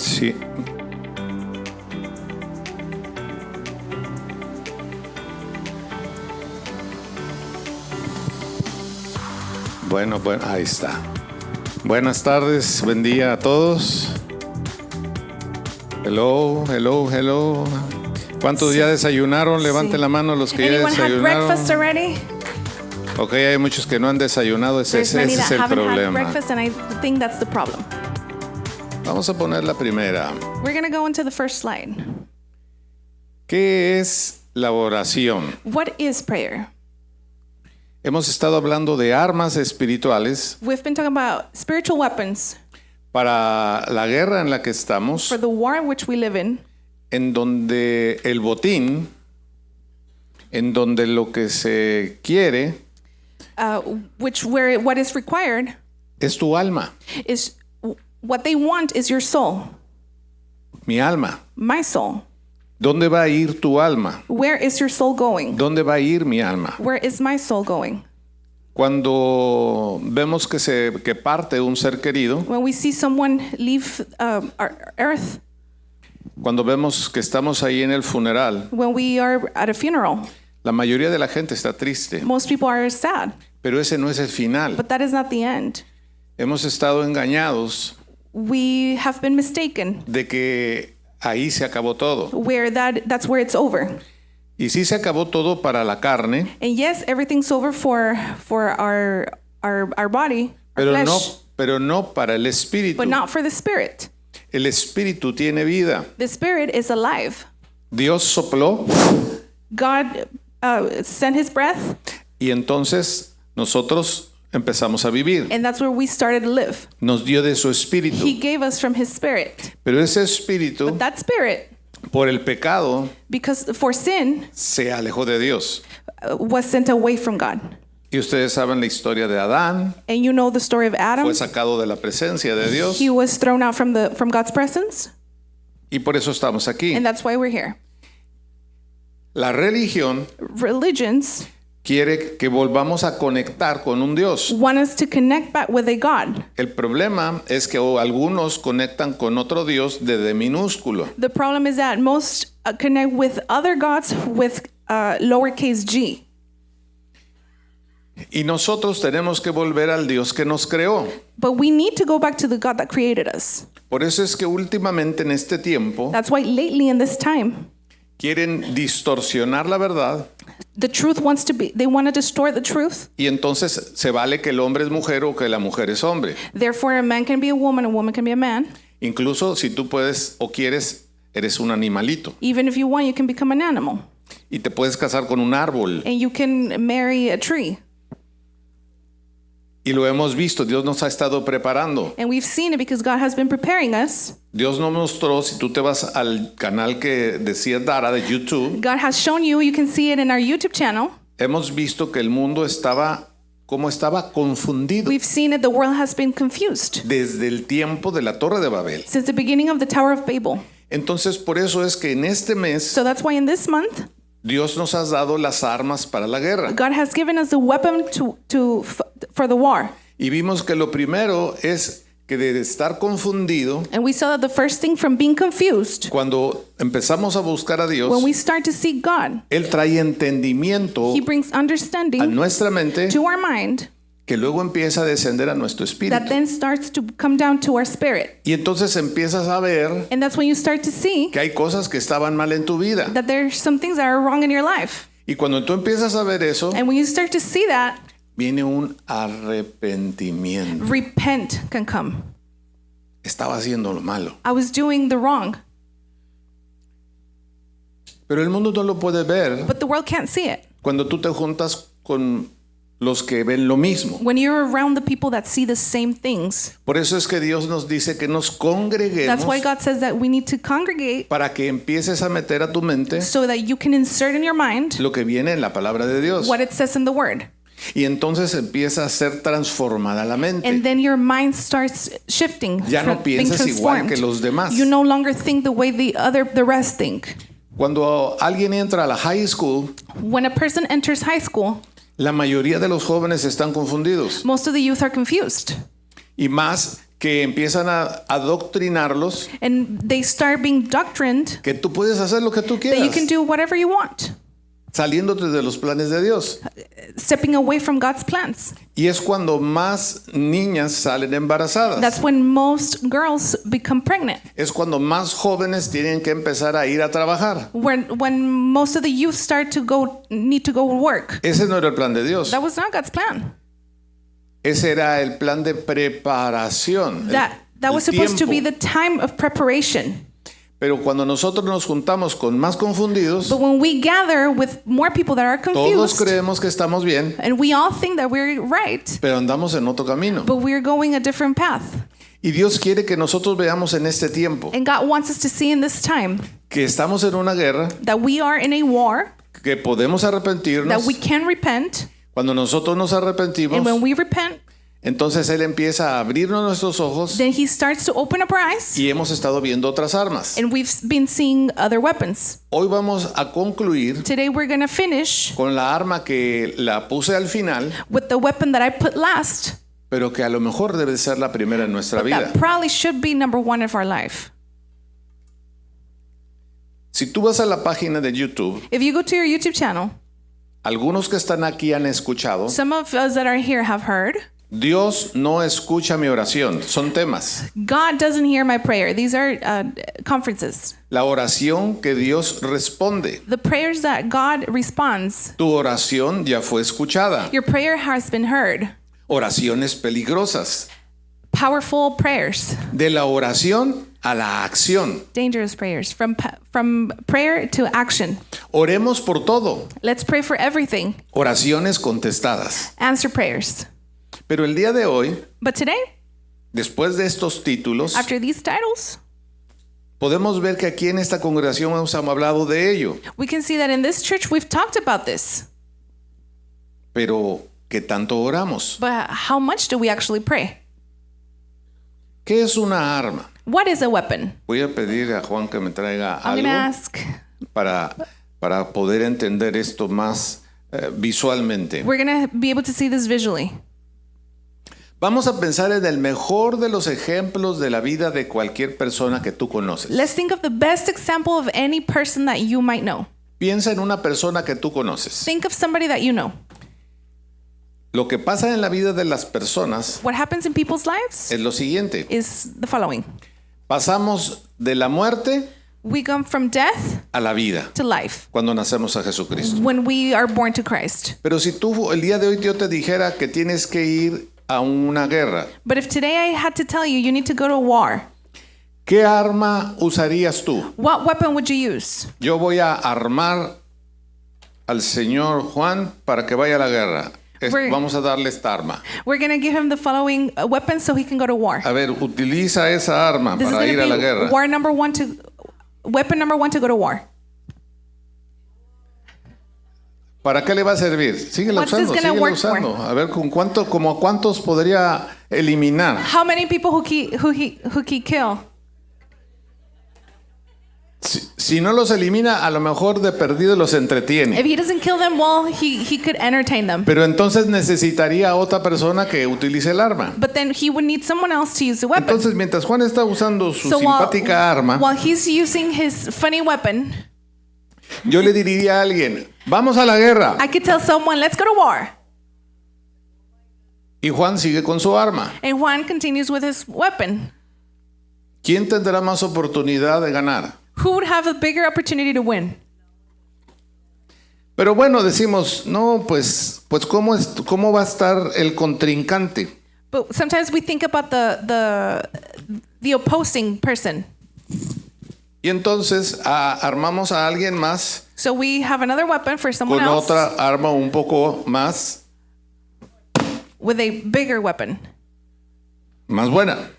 Sí. Bueno, ahí está. Buenas tardes, buen día a todos. Hello. ¿Cuántos ya desayunaron? Levanten la mano los que ya Anyone had desayunaron. breakfast already? Ok, hay muchos que no han desayunado, ese There's many es that el haven't had problema. breakfast, and I think that's the problem. Vamos a poner la primera. We're going to go into the first slide. ¿Qué es la oración? What is prayer? Hemos estado hablando de armas espirituales We've been talking about spiritual weapons para la guerra en la que estamos, for the war in which we live in, en donde el botín, en donde lo que se quiere what is required es tu alma, is what they want is your soul, mi alma. my soul. ¿Dónde va a ir tu alma? Where is your soul going? ¿Dónde va a ir mi alma? Where is my soul going? Cuando vemos que parte un ser querido, When we see someone leave our earth, cuando vemos que estamos ahí en el funeral, when we are at a funeral, la mayoría de la gente está triste, most people are sad, pero ese no es el final. but that is not the end. Hemos estado engañados We have been mistaken de que ahí se acabó todo. where that's where it's over. Y sí se acabó todo para la carne, And yes, everything's over for our body, our flesh, pero no para el espíritu. but not for the spirit. El espíritu tiene vida. The spirit is alive. Dios sopló God sent his breath, y entonces nosotros empezamos a vivir. and that's where we started to live. Nos dio de su espíritu. He gave us from his spirit. Pero ese espíritu, But that spirit, por el pecado, because for sin, se alejó de Dios. was sent away from God. Y ustedes saben la historia de Adán. And you know the story of Adam. Fue sacado de la presencia de Dios. He was thrown out from God's presence, Y por eso estamos aquí. and that's why we're here. La religión Religions quiere que volvamos a conectar con un Dios. want us to connect back with a God. El problema es que algunos conectan con otro Dios de D minúsculo. The problem is that most connect with other gods with lowercase g. Y nosotros tenemos que volver al Dios que nos creó. But we need to go back to the God that created us. Por eso es que últimamente en este tiempo That's why lately in this time, quieren distorsionar la verdad the truth they want to distort the truth. y entonces se vale que el hombre es mujer o que la mujer es hombre. Therefore, a man can be a woman can be a man. Incluso si tú puedes o quieres, eres un animalito. Even if you want, you can become an animal. Y te puedes casar con un árbol. And you can marry a tree. Y lo hemos visto, Dios nos ha estado preparando. And we've seen it because God has been preparing us. Dios nos mostró, si tú te vas al canal que decía Dara de YouTube, God has shown you can see it in our YouTube channel. hemos visto que el mundo estaba confundido We've seen it, the world has been confused desde el tiempo de la Torre de Babel. since the beginning of the Tower of Babel. Entonces, por eso es que en este mes So that's why in this month, Dios nos ha dado las armas para la guerra. God has given us the weapon for the war. Y vimos que lo primero es que de estar confundido, And we saw that the first thing from being confused, cuando empezamos a buscar a Dios, when we start to seek God, Él trae entendimiento He brings a understanding nuestra mente to our mind que luego empieza a descender a nuestro that espíritu. then starts to come down to our spirit. Y entonces empiezas a ver And that's when you start to see que hay cosas que estaban mal en tu vida. that there's some things that are wrong in your life. Y cuando tú empiezas a ver eso, And when you start to see that, viene un arrepentimiento. repent can come. Estaba haciendo lo malo. I was doing the wrong, Pero el mundo no lo puede ver but the world can't see it. cuando tú te juntas con los que ven lo mismo. When you're around the people that see the same things. Por eso es que Dios nos dice que nos congreguemos That's why God says that we need to congregate para que empieces a meter a tu mente so that you can insert in your mind lo que viene en la palabra de Dios. what it says in the Word. Y entonces empieza a ser transformada la mente. And then your mind starts shifting, Ya no being piensas igual transformed. que los demás. You no longer think the way the rest think. Cuando alguien entra a la high school, When a person enters high school, la mayoría de los jóvenes están confundidos. most of the youth are confused. Y más que empiezan a adoctrinarlos, and they start being doctrined que tú puedes hacer lo que tú that you quieras, can do whatever you want, saliéndote de los planes de Dios. stepping away from God's plans. Y es cuando más niñas salen embarazadas. That's when most girls become pregnant. Es cuando más jóvenes tienen que empezar a ir a trabajar. When most of the youth need to go work. Ese no era el plan de Dios. That was not God's plan. Ese era el plan de preparación. That el was supposed to be tiempo. the time of preparation. Pero cuando nosotros nos juntamos con más confundidos, But when we gather with more people that are todos confused, creemos que estamos bien, and we all think that we're right, pero andamos en otro camino. but we're going a different path. Y Dios quiere que nosotros veamos en este tiempo And God wants us to see in this time que estamos en una guerra, that we are in a war, que podemos that arrepentirnos. we can repent, Cuando nosotros nos arrepentimos, and when we repent, entonces Él empieza a abrirnos nuestros ojos then He starts to open up our eyes, y hemos estado viendo otras armas. and we've been seeing other weapons. Hoy vamos a concluir Today we're going to finish con la arma que la puse al final, with the weapon that I put last, pero que a lo mejor debe ser la primera en nuestra vida. that probably should be number one of our life. Si tú vas a la página de YouTube, If you go to your YouTube channel, algunos que están aquí han escuchado, some of us that are here have heard, Dios no escucha mi oración. Son temas. God doesn't hear my prayer. These are conferences. La oración que Dios responde. The prayers that God responds. Tu oración ya fue escuchada. Your prayer has been heard. Oraciones peligrosas. Powerful prayers. De la oración a la acción. Dangerous prayers. From prayer to action. Oremos por todo. Let's pray for everything. Oraciones contestadas. Answer prayers. Pero el día de hoy, But today, después de estos títulos, after these titles, podemos ver que aquí en esta congregación hemos hablado de ello. we can see that in this church we've talked about this. Pero, ¿qué tanto oramos? But how much do we actually pray? ¿Qué es una arma? What is a weapon? Voy a pedir a Juan que me traiga I'm going to algo ask. para poder entender esto más visualmente. We're going to be able to see this visually. Vamos a pensar en el mejor de los ejemplos de la vida de cualquier persona que tú conoces. Let's think of the best example of any person that you might know. Piensa en una persona que tú conoces. Think of somebody that you know. Lo que pasa en la vida de las personas What happens in people's lives es lo siguiente. is the following. Pasamos de la muerte We come from death a la vida to life cuando nacemos a Jesucristo. when we are born to Christ. Pero si tú el día de hoy yo te dijera que tienes que ir a una guerra, But if today I had to tell you, you need to go to war, ¿qué arma usarías tú? what weapon would you use? Yo voy a armar al señor Juan para que vaya a la guerra. Vamos a darle esta arma. We're going to give him the following weapon so he can go to war. A ver, utiliza esa arma This is para going ir a la to guerra. be weapon number one to go to war. ¿Para qué le va a servir? Síguela What's this usando, gonna síguela work for? usando. A ver, como a cuántos podría eliminar. How many people who he kill? Si no los elimina, a lo mejor de perdido los entretiene. If he doesn't kill them, well, he could entertain them. Pero entonces necesitaría a otra persona que utilice el arma. But then he would need someone else to use the weapon. Entonces, mientras Juan está usando su So simpática arma, while he's using his funny weapon, yo le diría a alguien, vamos a la guerra. I could tell someone, let's go to war. Y Juan sigue con su arma. And Juan continues with his weapon. ¿Quién tendrá más oportunidad de ganar? Who would have a bigger opportunity to win? Pero bueno, decimos, no, pues ¿cómo va a estar el contrincante? But sometimes we think about the opposing person. Y entonces armamos a alguien más So we have another weapon for someone con else otra arma un poco más with a bigger weapon. buena.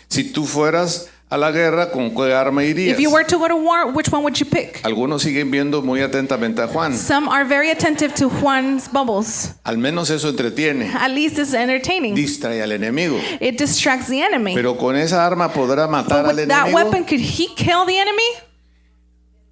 Si tú fueras a la guerra, ¿con qué arma irías? If you were to go to war, which one would you pick? Algunos siguen viendo muy atentamente a Juan. Some are very attentive to Juan's bubbles. Al menos eso entretiene. At least it's entertaining. Distrae al enemigo. It distracts the enemy. Pero con esa arma podrá matar But al with that enemigo. weapon, could he kill the enemy?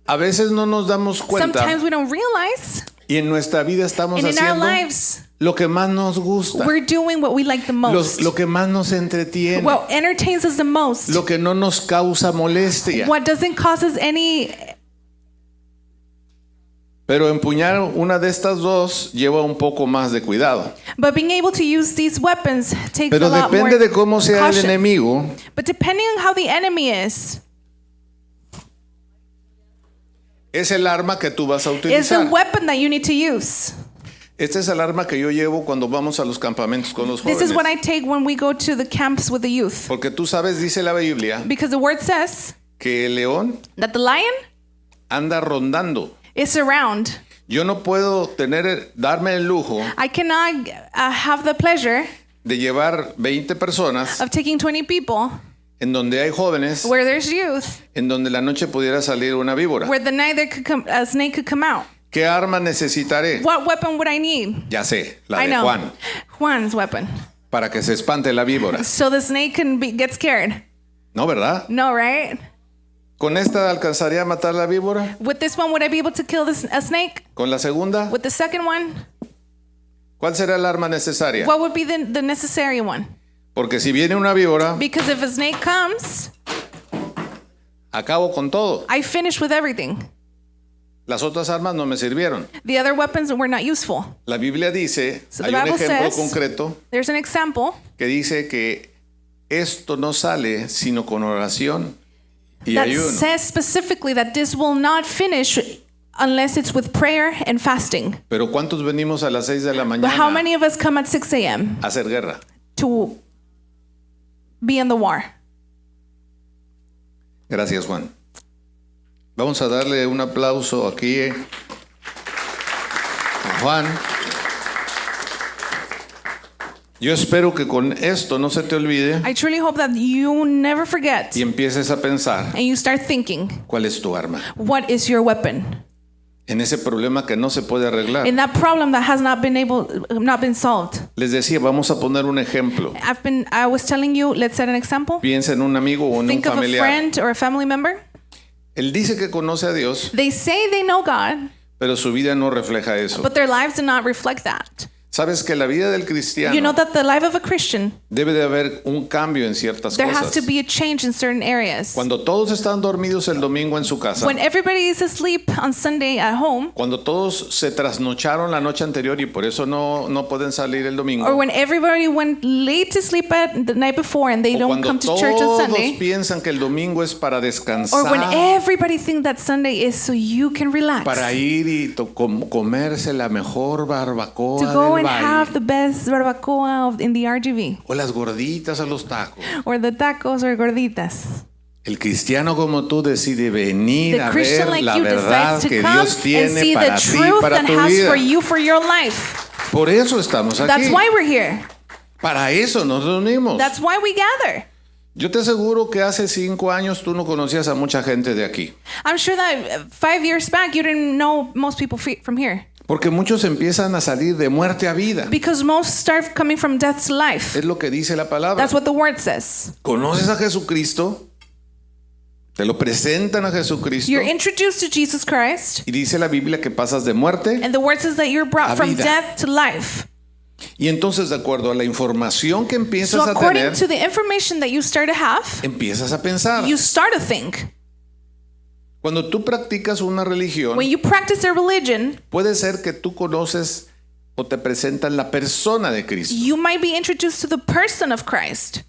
A veces no nos damos cuenta Sometimes we don't realize Y en nuestra vida estamos And in our haciendo lives, lo que más nos gusta, we're doing what we like the most. lo que más nos entretiene, What entertains us the most. lo que no nos causa molestia. What doesn't cause us any. Pero empuñar una de estas dos lleva un poco más de cuidado. But being able to use these weapons takes Pero a lot more depende de cómo sea el caution. enemigo, But depending on how the enemy is es el arma que tú vas a the utilizar. weapon that you need to use. Este es el arma que yo llevo cuando vamos a los campamentos con los This is what jóvenes. I take when we go to the camps with the youth. Porque tú sabes, dice la Biblia, Because the word says que el león that the lion anda rondando. is around. Yo no puedo darme el lujo I cannot have the pleasure de llevar 20 personas of taking 20 people en donde hay jóvenes, where there's youth, en donde la noche pudiera salir una víbora. where the night there could come, a snake could come out. ¿Qué arma necesitaré? What weapon would I need? Ya sé, la I de know. Juan, Juan's weapon. para que se espante la víbora. So the snake can get scared. ¿No, verdad? No, right? ¿Con esta alcanzaría a matar la víbora? With this one, would I be able to kill a snake? ¿Con la segunda? With the second one, ¿Cuál será el arma necesaria? what would be the necessary one? Porque si viene una víbora, Because if a snake comes, acabo con todo. I finish with everything. Las otras armas no me sirvieron. The other weapons were not useful. La Biblia dice, So the hay un Bible ejemplo says- concreto There's an example que dice que esto no sale sino con oración y that ayuno. says specifically that this will not finish unless it's with prayer and fasting. Pero ¿cuántos venimos a las 6 de la But how mañana many of us come at 6 a.m. a hacer guerra? to be in the war? Gracias, Juan. Vamos a darle un aplauso aquí a Juan. Yo espero que con esto no se te olvide I truly hope that you never forget y empieces a pensar and you start thinking, cuál es tu arma what is your weapon? en ese problema que no se puede arreglar. In that problem that has not been solved. Les decía, vamos a poner un ejemplo. I was telling you, let's set an example. Piensa en un amigo o en un Think of a familiar. friend or a family member. Él dice que conoce a Dios, They say they know God, pero su vida no refleja eso. but their lives do not reflect that. Sabes que la vida del cristiano You know that the life of a Christian, debe de haber un cambio en ciertas there has cosas. to be a change in certain areas. Cuando todos están dormidos el domingo en su casa, When everybody is asleep on Sunday at home, cuando todos se trasnocharon la noche anterior y por eso no pueden salir el domingo, or when everybody went late to sleep at the night before and they o don't cuando come to church on todos Sunday, piensan que el domingo es para or when descansar, everybody thinks that Sunday is so you can relax, para ir y comerse la mejor barbacoa to go del and have the valle, best barbacoa in the RGV, o las gorditas a los tacos. or the tacos or gorditas. El cristiano como tú decide venir The a Christian ver like la you verdad decides to que come Dios and tiene see the para ti, truth para that tu has vida. for you for your life. Por eso estamos aquí. That's why we're here. Para eso nos reunimos. That's why we gather. Yo te aseguro que hace 5 años tú no conocías a mucha gente de aquí. I'm sure that 5 years back you didn't know most people from here, Porque muchos empiezan a salir de muerte a vida. because most start coming from death to life. Es lo que dice la palabra. That's what the word says. ¿Conoces a Jesucristo? Te lo presentan a Jesucristo. You're introduced to Jesus Christ, Y dice la Biblia que pasas de muerte. and the word says that you're brought A from vida. death to life. Y entonces, de acuerdo a la información que So empiezas a according tener, to the information that you start to have, empiezas a pensar. you start to think. Cuando tú practicas una religión, When you practice a religion, puede ser que tú conoces o te presentan la persona de Cristo. you might be introduced to the person of Christ.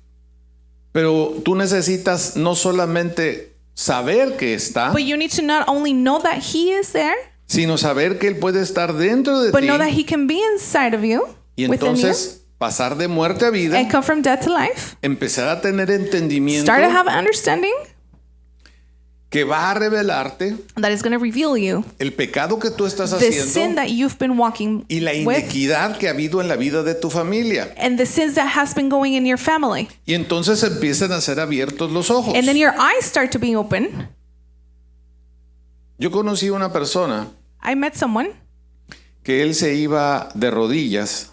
Pero tú necesitas no solamente saber que está, But you need to not only know that he is there, sino saber que Él puede estar dentro de but ti. know that he can be inside of you, Y within you, entonces pasar de muerte a vida, and come from death to life. empezar a tener entendimiento Start to have an understanding que va a revelarte that is going to reveal you el pecado que tú estás the sin haciendo that you've been walking y la with, inequidad que ha habido en la vida de tu familia. and the sins that has been going in your family. Y entonces empiezan a ser abiertos los ojos. And then your eyes start to be open. Yo conocí a una persona I met someone que él se iba de rodillas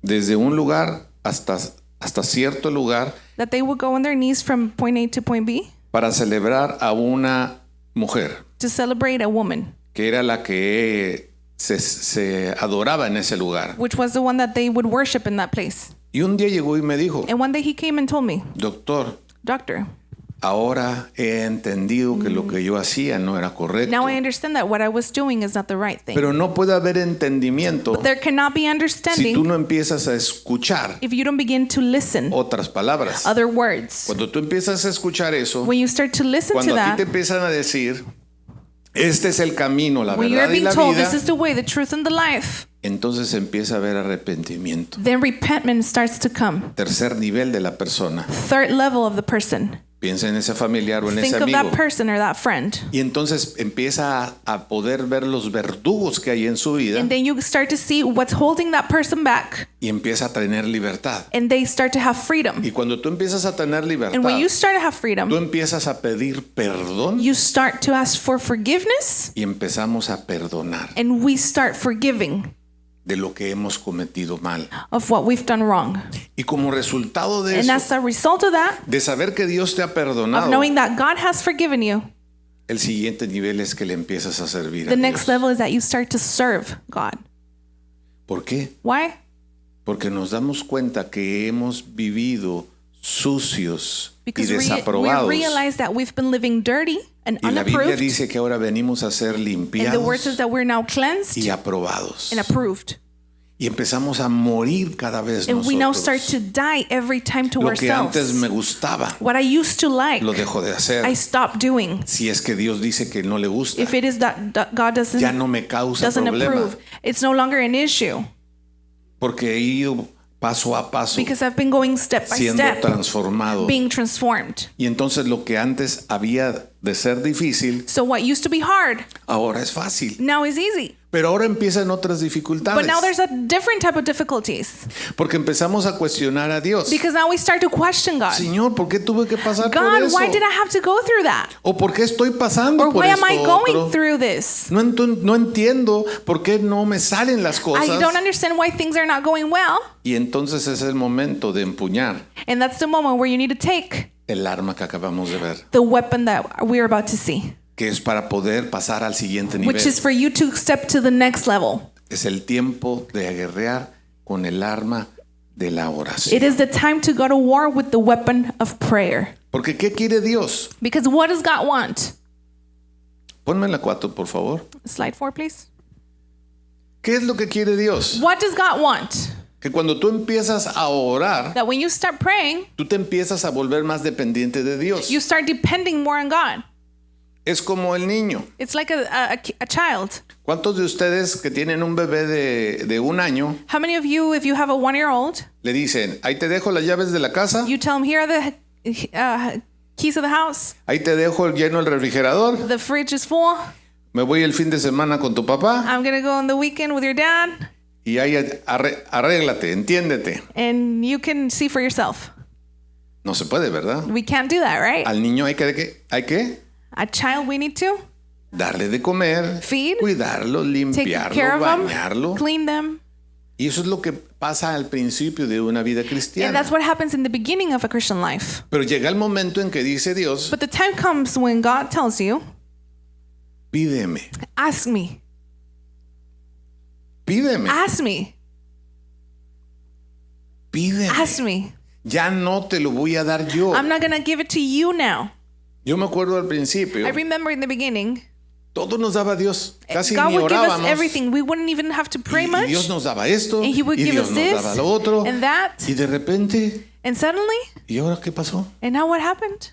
desde un lugar hasta cierto lugar that they would go on their knees from point A to point B para celebrar a una mujer to celebrate a woman que era la que se adoraba en ese lugar. which was the one that they would worship in that place. Y un día llegó y me dijo, And one day he came and told me, doctor, Doctor, ahora he entendido que lo que yo hacía no era correcto. now I understand that what I was doing is not the right thing. Pero no puede haber entendimiento But there cannot be si tú understanding no empiezas a escuchar if you don't begin to listen otras palabras. other words. Cuando tú empiezas a escuchar eso, When you start to listen to cuando a ti te that, empiezan a decir, este es el camino, la when you're verdad y being la told vida, this is the way, the truth, and the life, entonces empieza a haber arrepentimiento. then repentance starts to come. Tercer nivel de la persona. Third level of the person. Piensa en ese familiar o en Think ese of that amigo. person or that friend. Y entonces empieza a poder ver los verdugos que hay en su vida And then you start to see what's holding that person back. y empieza a tener libertad. And they start to have freedom. Y cuando tú empiezas a tener libertad, And when you start to have tú freedom, empiezas a pedir perdón you start to ask for forgiveness. y empezamos a perdonar And we start forgiving de lo que hemos cometido mal. of what we've done wrong. Y como resultado de And eso, as a result of that, de saber que Dios te ha of perdonado, knowing that God has forgiven you, el siguiente nivel es que le empiezas a servir a the next Dios. level is that you start to serve God. ¿Por qué? Why? Porque nos damos cuenta que hemos vivido sucios y Because we desaprobados. realize that we've been living dirty and Y la Biblia unapproved. dice que ahora venimos a ser And the word says limpiados that we're now cleansed y aprobados. and approved. Y empezamos a morir cada vez And we now start nosotros. to die every time to Lo que antes ourselves. me gustaba, What I used to like, lo dejo de hacer. I stopped doing. Si es que Dios dice que no le gusta, If it is that God ya no me causa doesn't problema. approve, it's no longer an issue Porque he ido paso a paso because I've been going step by siendo step, transformado. being transformed. Y entonces lo que antes había de ser difícil, So what used to be hard ahora es fácil. now is easy. Pero ahora empiezan otras But dificultades. now there's a different type of difficulties Porque empezamos a cuestionar a Dios. because now we start to question God. Señor, ¿por qué tuve que pasar por God, eso? why did I have to go through that? ¿O por qué estoy pasando Or por why esto am I going otro? through this? No entiendo por qué no me salen las I cosas. don't understand why things are not going well. Y entonces es el momento de empuñar And that's the moment where you need to take el arma que acabamos de ver, the weapon that we're about to see, que es para poder pasar al siguiente nivel. which is for you to step to the next level. Es el tiempo de aguerrear con el arma de la It oración. is the time to go to war with the weapon of prayer. Porque ¿qué quiere Dios? Because what does God want? Ponme la 4, por favor. Slide 4, please. ¿Qué es lo que quiere Dios? What does God want? Que cuando tú empiezas a orar, That when you start praying, tú te empiezas a volver más dependiente de Dios. you start depending more on God. Es como el niño. It's like a child. ¿Cuántos de ustedes que tienen un bebé de 1 año How many of you, if you have a 1-year-old, le dicen, ahí te dejo las llaves de la casa, you tell them, here are the keys of the house, ahí te dejo lleno el refrigerador, the fridge is full, me voy el fin de semana con tu papá I'm going to go on the weekend with your dad, y ahí arréglate, entiéndete? and you can see for yourself. No se puede, ¿verdad? We can't do that, right? Al niño hay que A child, we need to darle de comer, Feed, cuidarlo, take care limpiarlo, of them, bañarlo. clean them. Y eso es lo que pasa al principio de una vida And cristiana. that's what happens in the beginning of a Christian life. Pero llega el momento en que dice Dios, But the time comes when God tells you, pídeme, ask me, pídeme, ask me, pídeme. ask me. Ya no te lo voy a dar yo. I'm not going to give it to you now. Yo me acuerdo al principio, I remember in the beginning, todo nos daba Dios. Casi God ni would give us orábamos. everything. We wouldn't even have to pray Y much. Dios nos daba esto, And He would y give Dios us nos this daba lo otro. and that. Y de repente, And suddenly, ¿y ahora qué pasó? and now what happened?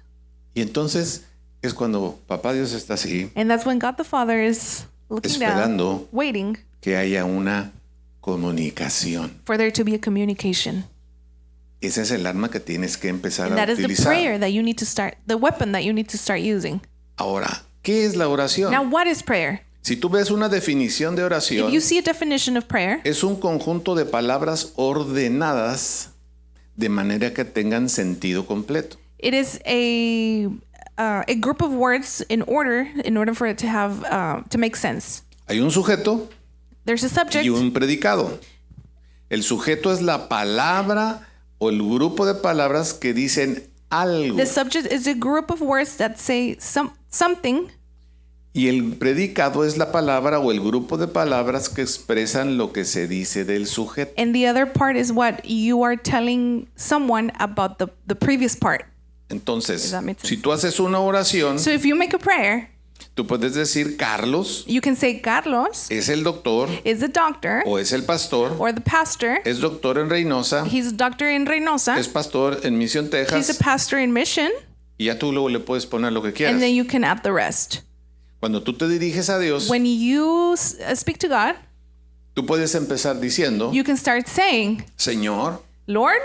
Y entonces es cuando Papá Dios está así, And that's when God the Father is looking down, esperando waiting que haya una comunicación. for there to be a communication. Ese es el arma que tienes que empezar And a that is the utilizar. prayer that you need to start, the weapon that you need to start using. Ahora, ¿qué es la oración? Now, what is prayer? Si tú ves una definición de If oración, you see a definition of prayer, es un conjunto de palabras ordenadas de manera que tengan sentido completo. it is a group of words in order for it to have to make sense. Hay un sujeto There's a subject, y un predicado. El sujeto es la palabra o el grupo de palabras que dicen algo. the subject is a group of words that say something, Y el predicado es la palabra o el grupo de palabras que expresan lo que se dice del sujeto. And the other part is what you are telling someone about the previous part. Entonces, Does that make sense? si tú haces una oración, So if you make a prayer, tú puedes decir Carlos you can say Carlos es el doctor is the doctor o es el pastor, or the pastor. es doctor en Reynosa, He's a doctor in Reynosa. es pastor en Misión, He's a Texas, pastor in Mission. y ya tú luego le puedes poner lo que And quieras. then you can add the rest. Cuando tú te diriges a Dios, When you speak to God, tú puedes empezar diciendo, you can start saying, Señor, Lord,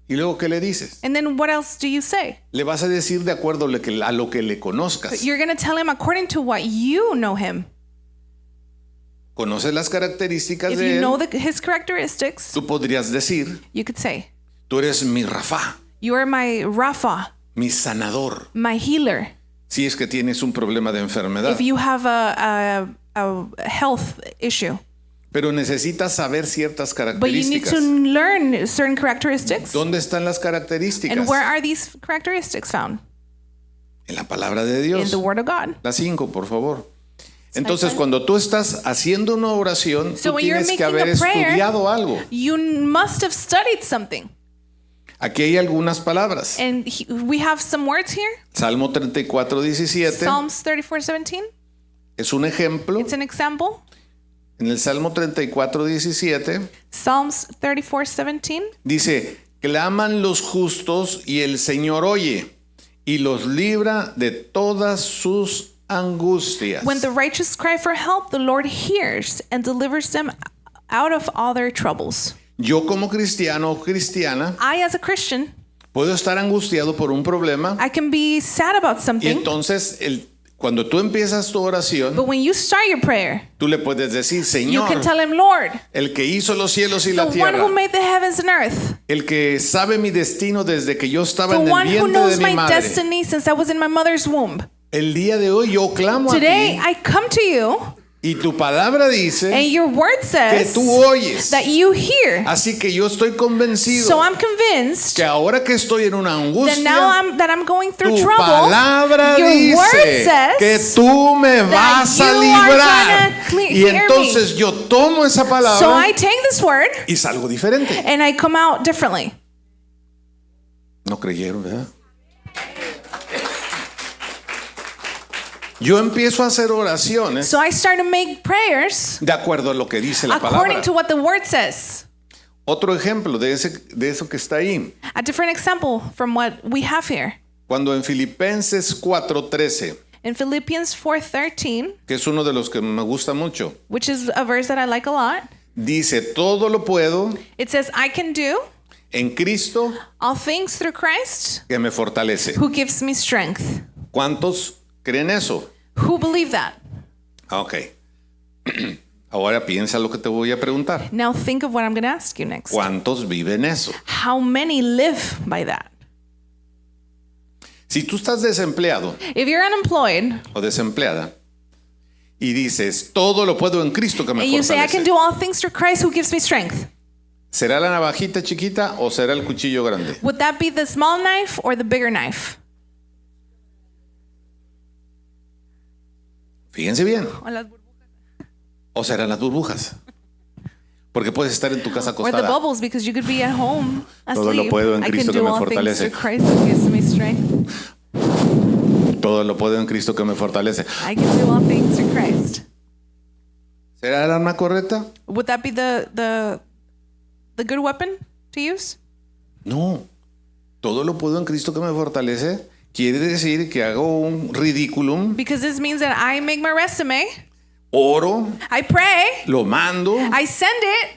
y luego ¿qué le dices? and then what else do you say? Le vas a decir de acuerdo a lo que le conozcas. You're going to tell him according to what you know him. Conoces las características If de you know él, his characteristics, tú podrías decir, you could say, tú eres mi Rafa, you are my Rapha, mi sanador, my healer. si es que tienes un problema de enfermedad. If you have a health issue, Pero necesitas saber ciertas but you need características. to learn certain characteristics. ¿Dónde están las características? And where are these characteristics found? En la palabra de In Dios. the Word of God. Las 5, por favor. Entonces, fine. cuando tú estás haciendo una oración, So tú when you're tienes que making haber a prayer, estudiado algo. You must have studied something. Aquí hay algunas palabras. And we have some words here. Salmo 34:17 Psalms 34:17. es un ejemplo. It's an example. En el Salmo 34:17 Psalms 34:17. dice, claman los justos y el Señor oye y los libra de todas sus angustias. When the righteous cry for help, the Lord hears and delivers them out of all their troubles. Yo como cristiano o cristiana I, as a Christian, puedo estar angustiado por un problema I can be sad about y something, entonces cuando tú empiezas tu oración, but when you start your prayer, tú le puedes decir, you Señor, can tell him, Lord, el que hizo los cielos y the la one tierra, who made the heavens and earth, el que sabe mi destino desde que yo estaba the en el one who vientre de knows mi my madre. destiny since I was in my mother's womb. El día de hoy yo clamo Today, a I come to you, ti y tu palabra dice and your word que says tú oyes. that you hear. Así que yo estoy convencido So I'm convinced que ahora que estoy en una that now angustia, I'm going through tu trouble. palabra Your word dice says que tú me vas a you are librar. gonna Y hear me. entonces yo tomo esa So palabra I take this word y salgo diferente. and I come out differently. No creyeron, ¿verdad? Yo empiezo a hacer oraciones So I start to make prayers de acuerdo a lo que dice la according palabra. to what the word says. Otro ejemplo de eso que está ahí. A different example from what we have here. Cuando en Filipenses 4:13, In Philippians 4:13, que es uno de los que me gusta mucho, which is a verse that I like a lot, dice, todo lo puedo it says, I can do en Cristo all things through Christ que me fortalece. who gives me strength. ¿Cuántos creen eso? Who believe that? Ok. Ahora piensa lo que te voy a preguntar. Now think of what I'm going to ask you next. ¿Cuántos viven eso? How many live by that? Si tú estás desempleado If you're unemployed o desempleada y dices, todo lo puedo en Cristo que me and you say, I can fortalece, do all things through Christ who gives me strength, ¿será la navajita chiquita o será el cuchillo grande? would that be the small knife or the bigger knife? Fíjense bien. ¿O serán las burbujas? Porque puedes estar en tu casa Or the acostada. bubbles, because you could be at home Todo lo asleep. puedo en I Cristo can que do me all things fortalece. through Christ who gives me strength. Todo lo puedo en Cristo que me fortalece. I can do all things through Christ. ¿Será el arma correcta? Would that be the good weapon to use? No. Todo lo puedo en Cristo que me fortalece. Quiere decir que hago un ridículum, Because this means that I make my resume, oro, I pray, lo mando, I send it,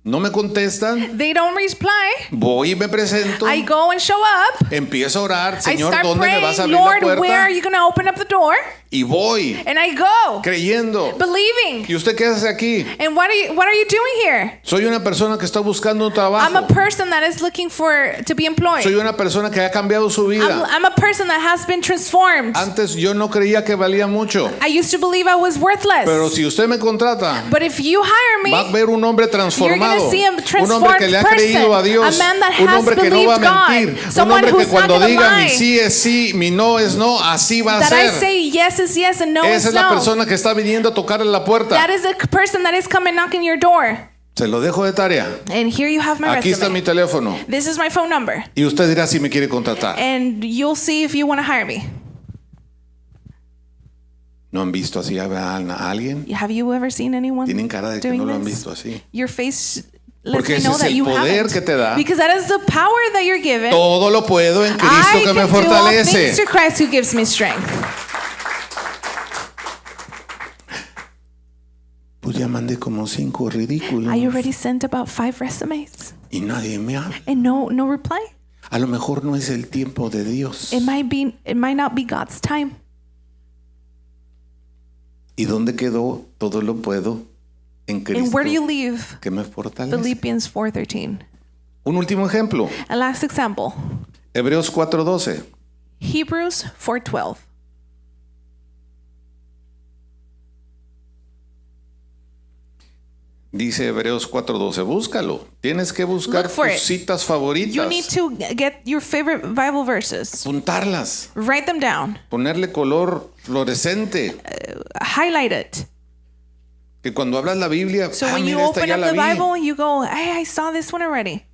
no me contestan, they don't reply, voy y me presento, I go and show up, empiezo a orar, I Señor, start ¿dónde me vas a praying, abrir la Lord, where are puerta? you going to open up the door? Y voy, And I go, creyendo. believing. ¿Y usted qué hace aquí? And what are you doing here? Soy una persona que está buscando un I'm a trabajo. person that is looking to be employed. Soy una persona que ha cambiado su vida. I'm a person that has been transformed. Antes yo no creía que valía mucho. I used to believe I was worthless. Pero si usted me contrata, But if you hire va a me, ver un hombre you're going to transformado, see a un hombre transformed que le ha person, creído a Dios, a man that un has hombre que no va a believed God, mentir, un someone hombre que who's not cuando gonna diga mi lie. sí es sí, mi no es no, así va a That I ser. say yes is yes and no is Esa es la no. persona que está viniendo a tocar en la puerta. That is the person that is coming knocking your door. Se lo dejo de tarea. And here you have my Aquí está mi resume. teléfono. This is my phone number. Y usted dirá si me quiere contratar. And you'll see if you want to hire me. ¿No han visto así a alguien? Have you ever seen anyone Tienen cara de que doing no lo han this? visto así. Your face lets Porque me ese know es that el you poder haven't. que te da. Because that is the power that you're given. Todo lo puedo en Cristo I que can me do all fortalece. things through Christ who gives me strength. Pues ya mandé como 5 ridículos. I already sent about 5 resumes. Y nadie me habla. And no reply. A lo mejor no es el tiempo de Dios. It might not be God's time. ¿Y dónde quedó? Todo lo puedo en Cristo And where do you leave? que me fortalece. Philippians 4:13. Un último ejemplo. A last example. Hebreos 4:12. Hebrews 4:12. Dice Hebreos 4:12. Búscalo. Tienes que buscar Look for tus it. citas You favoritas. need to get your favorite Bible verses. Apuntarlas. Write them down. Ponerle color fluorescente. Highlight it. Que cuando hablas la Biblia, So when you mira, esta open ya up la the vi. Bible, you go, hey, I saw this one already.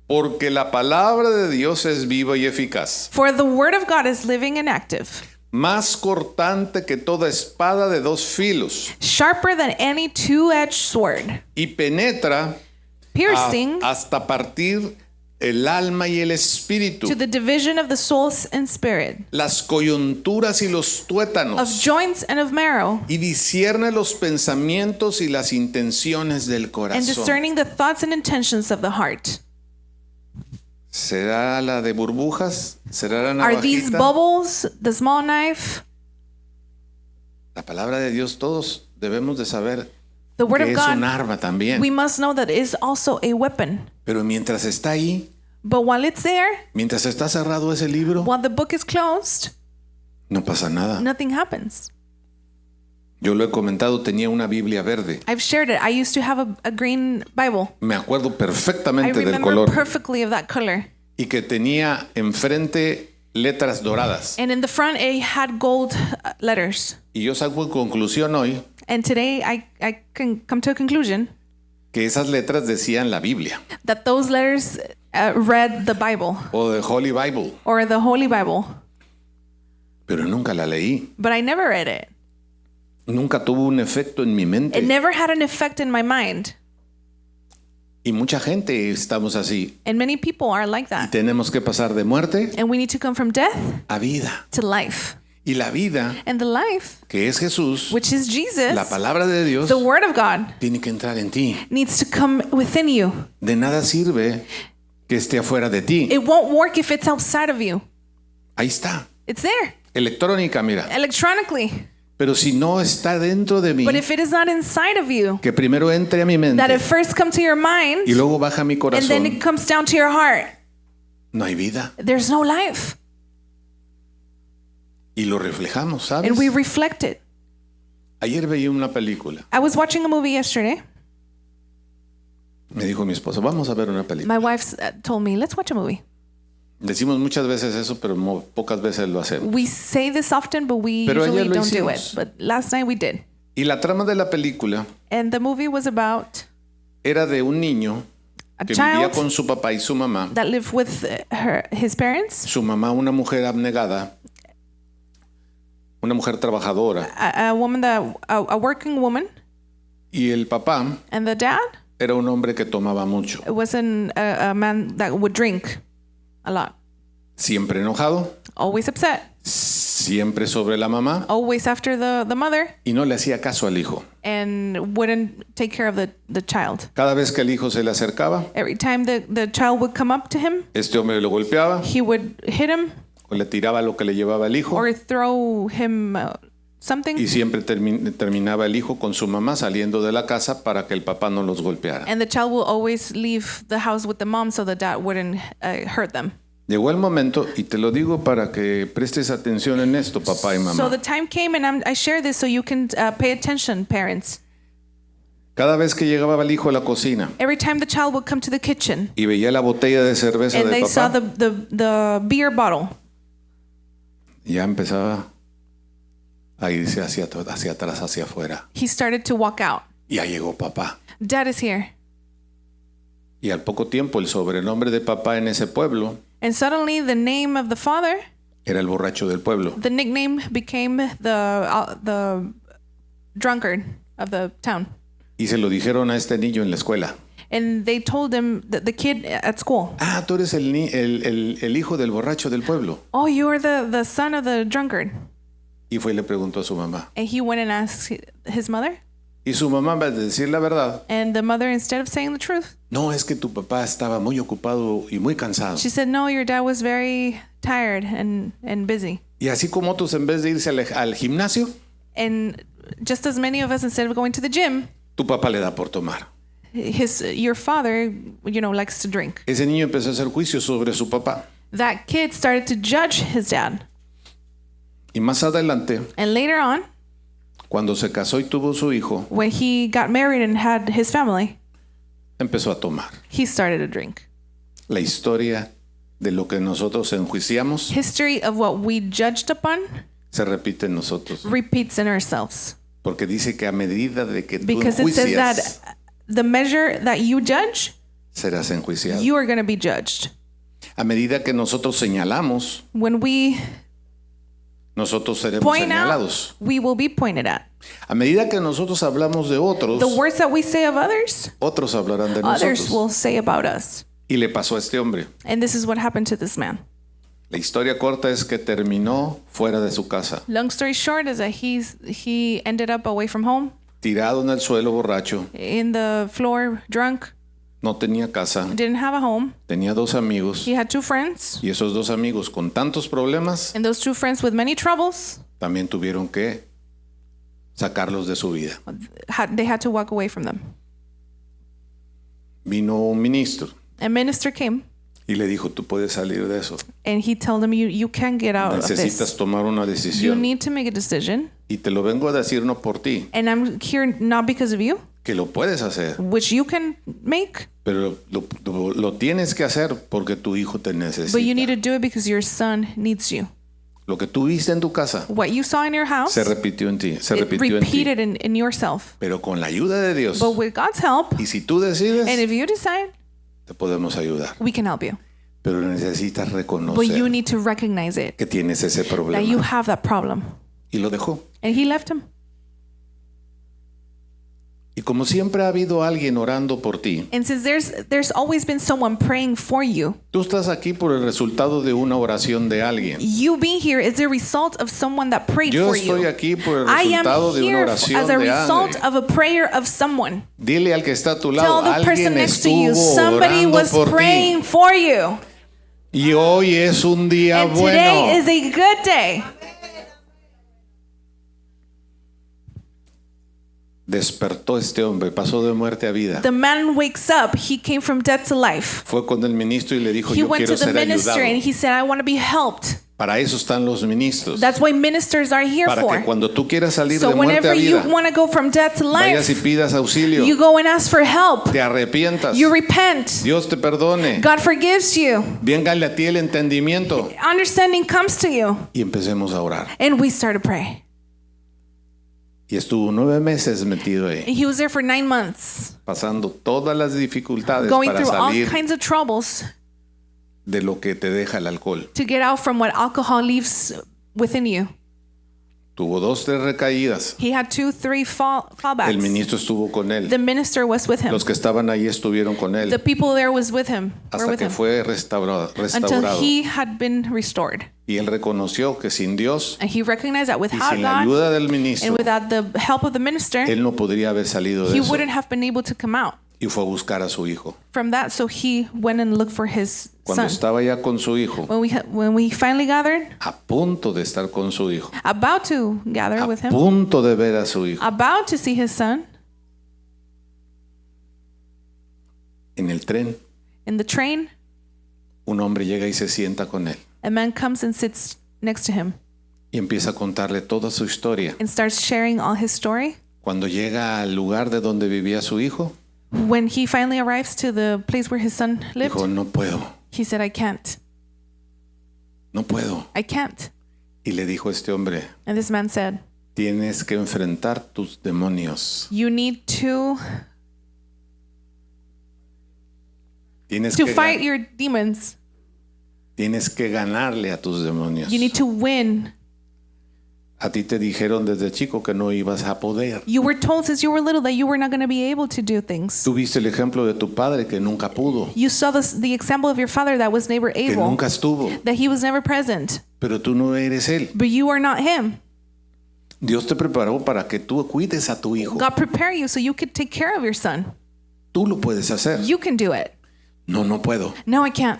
Porque la palabra de Dios es viva y eficaz. For the word of God is living and active, Más cortante que toda espada de 2 filos. sharper than any two-edged sword, Y penetra piercing hasta partir el alma y el espíritu. to the division of the soul and spirit, Las coyunturas y los of tuétanos. joints and of marrow, Y discierne los pensamientos y las intenciones del and corazón. discerning the thoughts and intentions of the heart. ¿Será la de burbujas? ¿Será la Are these navajita? bubbles, the small knife? La palabra de Dios todos debemos de saber The word que of es un God, arma también. we must know that it is also a weapon. Pero mientras está ahí, But while it's there, mientras está cerrado ese libro, while the book is closed, no pasa nada. nothing happens. Yo lo he comentado, tenía una Biblia verde. I've shared it. I used to have a green Bible. Me acuerdo I perfectamente del remember color. perfectly of that color. Y que tenía enfrente letras doradas. And in the front, it had gold letters. Y yo saco en conclusión hoy And today, I can come to a conclusion que esas letras decían la Biblia that those letters read the Bible o the Holy Bible, or the Holy Bible. pero nunca la leí. But I never read it. Nunca tuvo un efecto en mi It mente. never had an effect in my mind. Y mucha gente estamos así. And many people are like Y that. tenemos que pasar de muerte And we need to come from death a vida. to life. Y la vida, And the life, que es Jesús, which is Jesus, la palabra de Dios, the Word of God, tiene que entrar en ti. needs to come within you. De nada sirve que esté afuera de ti. It won't work if it's outside of you. Ahí está. It's there, Electrónica, mira. electronically. Pero si no está dentro de mí, But if it is not inside of you, que primero entre a mi that mente it first comes to your mind y luego baja a mi and then corazón, it comes down to your heart, no hay vida. there's no life. Y lo reflejamos, ¿sabes? And we reflect it. Ayer veía una película. I was watching a movie yesterday. Me dijo mi esposo, vamos a ver una película. My wife told me, let's watch a movie. Decimos muchas veces eso, pero pocas veces lo hacemos. We say this often, but we Pero usually ayer lo don't do it. hicimos. But last night we did. Y la trama de la película And the movie was about era de un niño a que vivía child con su papá y su mamá. that lived with his parents, Su mamá, una mujer abnegada, una mujer trabajadora. a woman a working woman, Y el papá and the dad era un hombre que tomaba mucho. was a man that would drink a lot, Siempre enojado, always upset, siempre sobre la mamá always after the mother, y no le hacía caso al hijo. and wouldn't take care of the child. Cada vez que el hijo se le acercaba, Every time the child would come up to him, este hombre lo golpeaba he would hit him o le tiraba lo que le llevaba el hijo or throw him something. y siempre terminaba el hijo con su mamá saliendo de la casa para que el papá no los golpeara. And the child will always leave the house with the mom so the dad wouldn't hurt them. Llegó el momento, y te lo digo para que prestes atención en esto, papá y So mamá, the time came, and I share this so you can pay attention, parents. Cada vez que llegaba el hijo a la cocina Every time the child would come to the kitchen y veía la botella de cerveza and de they saw papá, the beer bottle, ya empezaba a irse hacia atrás, hacia afuera. he started to walk out. Ya llegó papá. Dad is here. Y al poco tiempo el sobrenombre de papá en ese pueblo And suddenly the name of the father, era el borracho del pueblo. the nickname became the drunkard of the town. Y se lo dijeron a este niño en la escuela. And they told him, the kid at school, Ah, tú eres el hijo del borracho del pueblo. oh, you are the son of the drunkard. Y fue y le preguntó a su mamá. And he went and asked his mother. Y su mamá, en vez de decir la verdad, And the mother, instead of saying the truth, no, es que tu papá estaba muy ocupado y muy cansado. she said, no, your dad was very tired and busy. Y así como otros, en vez de irse al gimnasio, And just as many of us, instead of going to the gym, tu papá le da por tomar. your father, likes to drink. Ese niño empezó a hacer juicios sobre su papá. That kid started to judge his dad. Y más adelante, And later on, cuando se casó y tuvo su hijo, when he got married and had his family, empezó a tomar. he started to drink. La historia de lo que nosotros enjuiciamos History of what we judged upon se repite en nosotros. repeats in ourselves. Porque dice que a medida de que tú Because it says enjuicias, that the measure that you judge, serás enjuiciado. you are going to be judged. A medida que nosotros señalamos, When we nosotros seremos point señalados. out, we will be pointed at. A medida que nosotros hablamos de otros, The words that we say of others, otros hablarán de others nosotros. will say about us. Y le pasó a este hombre. And this is what happened to this man. La historia corta es que terminó fuera de su casa, Long story short is that he ended up away from home, tirado en el suelo borracho, in the floor, drunk, no tenía casa, didn't have a home. tenía dos amigos He had two friends, y esos dos amigos con tantos problemas and those two friends with many troubles, también tuvieron que sacarlos de su vida. they had to walk away from them. Vino un ministro A minister came, y le dijo, tú puedes salir de eso. and he told him, you can get out of Necesitas this. tomar una You decisión. need to make a decision. Y te lo vengo a decir no por ti, And I'm here not because of you, que lo puedes hacer, which you can make, pero lo tienes que hacer porque tu hijo te but you need necesita. to do it because your son needs you. Lo que tú viste en tu casa What you saw in your house, se repitió en ti, se it repitió en ti. repeated in yourself. Pero con la ayuda de Dios, But with God's help, y si tú decides, and if you decide, te podemos ayudar. we can help you. Pero necesitas But you reconocer need to recognize it, que tienes ese that you problema. have that problem. Y lo dejó. And he left him. Y como siempre ha habido alguien orando por ti, And since there's always been someone praying for you, tú estás aquí por el resultado de una oración de alguien. you being here is the result of someone that prayed Yo for estoy you. aquí por el I am resultado de una here oración as a de result alguien. of a prayer of someone. Dile al que está a tu Tell lado, the person alguien next to you, estuvo somebody orando was por ti. praying for you. Y hoy es un día And today bueno. is a good day. Despertó este hombre, pasó de muerte a vida. The man wakes up. He came from death to life. Fue con el ministro y le dijo, He yo went quiero to the ser minister ayudado. and he said, I want to be helped. Para eso están los ministros. That's what ministers are here Para que for. cuando tú quieras salir So de muerte whenever a you vida, want to go from death to vayas y life, pidas auxilio, you go and ask for help. te arrepientas, You repent. Dios te perdone, God forgives you. véngale a ti el entendimiento Understanding comes to you. y empecemos a orar. And we start to pray. Y estuvo 9 meses metido ahí, And he was there for 9 months, pasando todas las dificultades going para through all salir kinds of troubles de lo que te deja el alcohol. to get out from what alcohol leaves within you. Tuvo 2, 3 recaídas. He had 2, 3 El fallbacks. ministro estuvo con él. The minister was with him. Los que estaban ahí estuvieron con The él people there was with him. Were hasta with que him fue restaurado. until he had been restored. Y él reconoció que sin Dios And he recognized that y without sin la God ayuda del and ministro, without the help of the minister, él no podría haber salido de he eso. wouldn't have been able to come out Y fue a buscar a su hijo. from that. So he went and looked for his Cuando son. estaba ya con su hijo, When we finally gathered, a punto de estar con su hijo, about to gather a with him, punto de ver a su hijo, about to see his son en el tren, in the train, un hombre llega y se sienta con él a man comes and sits next to him y empieza a contarle toda su historia. and starts sharing all his story. Cuando llega al lugar de donde vivía su hijo, When he finally arrives to the place where his son lived, dijo, no puedo, he said, I can't. no puedo. I can't. Y le dijo este hombre, And this man said, tienes que enfrentar tus demonios. you need to Tienes que, fight your demons. tienes que ganarle a tus demonios. You need to win. A ti te dijeron desde chico que no ibas a poder. You were told since you were little that you were not going to be able to do things. Tú viste el ejemplo de tu padre que nunca pudo, You saw the example of your father that was never que able, nunca estuvo, that he was never present. pero tú no eres él. But you are not him. Dios te preparó para que tú cuides a tu hijo. God prepared you so you could take care of your son. Tú lo puedes hacer. You can do it. No, no puedo. No, I can't.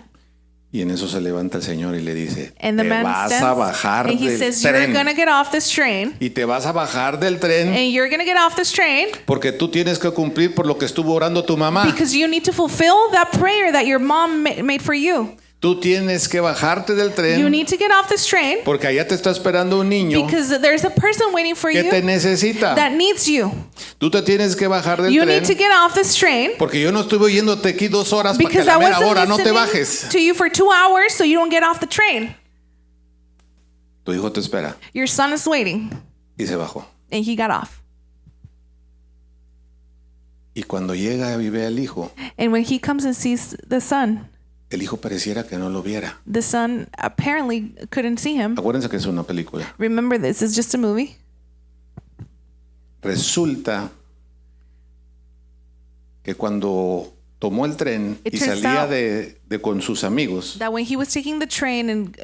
Y en eso se levanta el Señor y le dice, And the te man vas a stands bajar and he del says, you're tren. going to get off this train. Y te vas a bajar del tren And you're going to get off this train porque tú tienes que cumplir por lo que estuvo orando tu mamá. because you need to fulfill that prayer that your mom made for you. Tú tienes que bajarte del You tren need to get off this train porque allá te está esperando un niño because there's a person waiting for que te you necesita. that needs you. Tú te tienes que bajar del You tren need to get off this train porque yo no estuve oyéndote aquí 2 horas para que a because la I mera wasn't hora no te listening bajes. to you for 2 hours so you don't get off the train. Tu hijo te espera Your son is waiting. y se bajó. And he got off. Y cuando llega y ve al hijo, And when he comes and sees the son, el hijo pareciera que no lo viera. the son apparently couldn't see him. Acuérdense que es una película. Remember, this is just a movie. Resulta que cuando tomó el tren It y turns salía out de con sus amigos, That when he was taking the train and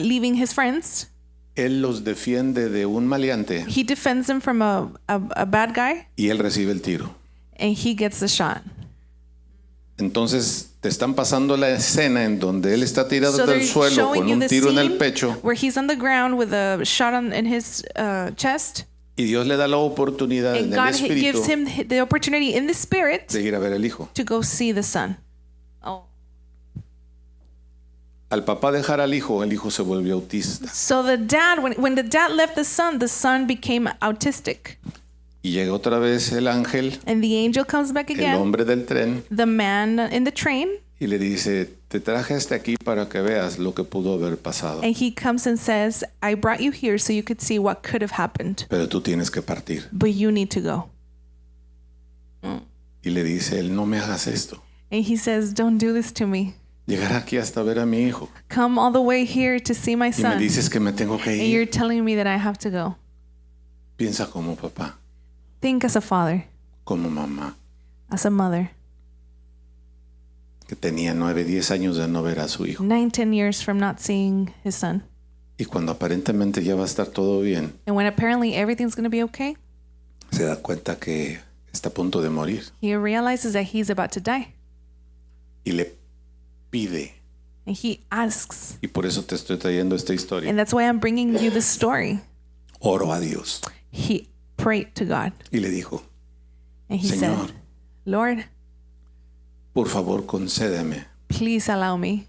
leaving his friends, él los defiende de un maleante he defends him from a bad guy y él recibe el tiro. and he gets the shot. Entonces te están pasando la escena en donde él está tirado So del they're suelo showing con you un the tiro en el scene pecho where he's on the ground with a shot in his chest. y Dios le da la oportunidad en And el God espíritu gives him the opportunity in the spirit de ir a ver al hijo. to go see the son. Oh. Al papá dejar al hijo, el hijo se volvió autista. So the dad, when the dad left the son became autistic. Y llega otra vez el ángel, And the angel comes back el again, hombre del tren, the man in the train, y le dice, te traje hasta aquí para que veas lo que pudo haber pasado. and he comes and says, I brought you here so you could see what could have happened, Pero tú tienes que partir. but you need to go. Y le dice él, no me hagas esto. And he says, don't do this to me. Llegar aquí hasta ver a mi hijo. Come all the way here to see my Y me son. dices que me tengo que And you're ir. telling me that I have to go. Piensa como papá, Think as a father, como mamá, as a mother. que tenía 9, 10 años de no ver a su hijo. 9, 10 years from not seeing his son. Y cuando aparentemente ya va a estar todo bien, And when apparently everything's going to be okay, se da cuenta que está a punto de morir. he realizes that he's about to die. Y le pide. And he asks. Y por eso te estoy trayendo esta historia. And that's why I'm bringing you this story. Oro a Dios. He prayed to God. Y le dijo, And he Señor, said, Lord, por favor concédeme please allow me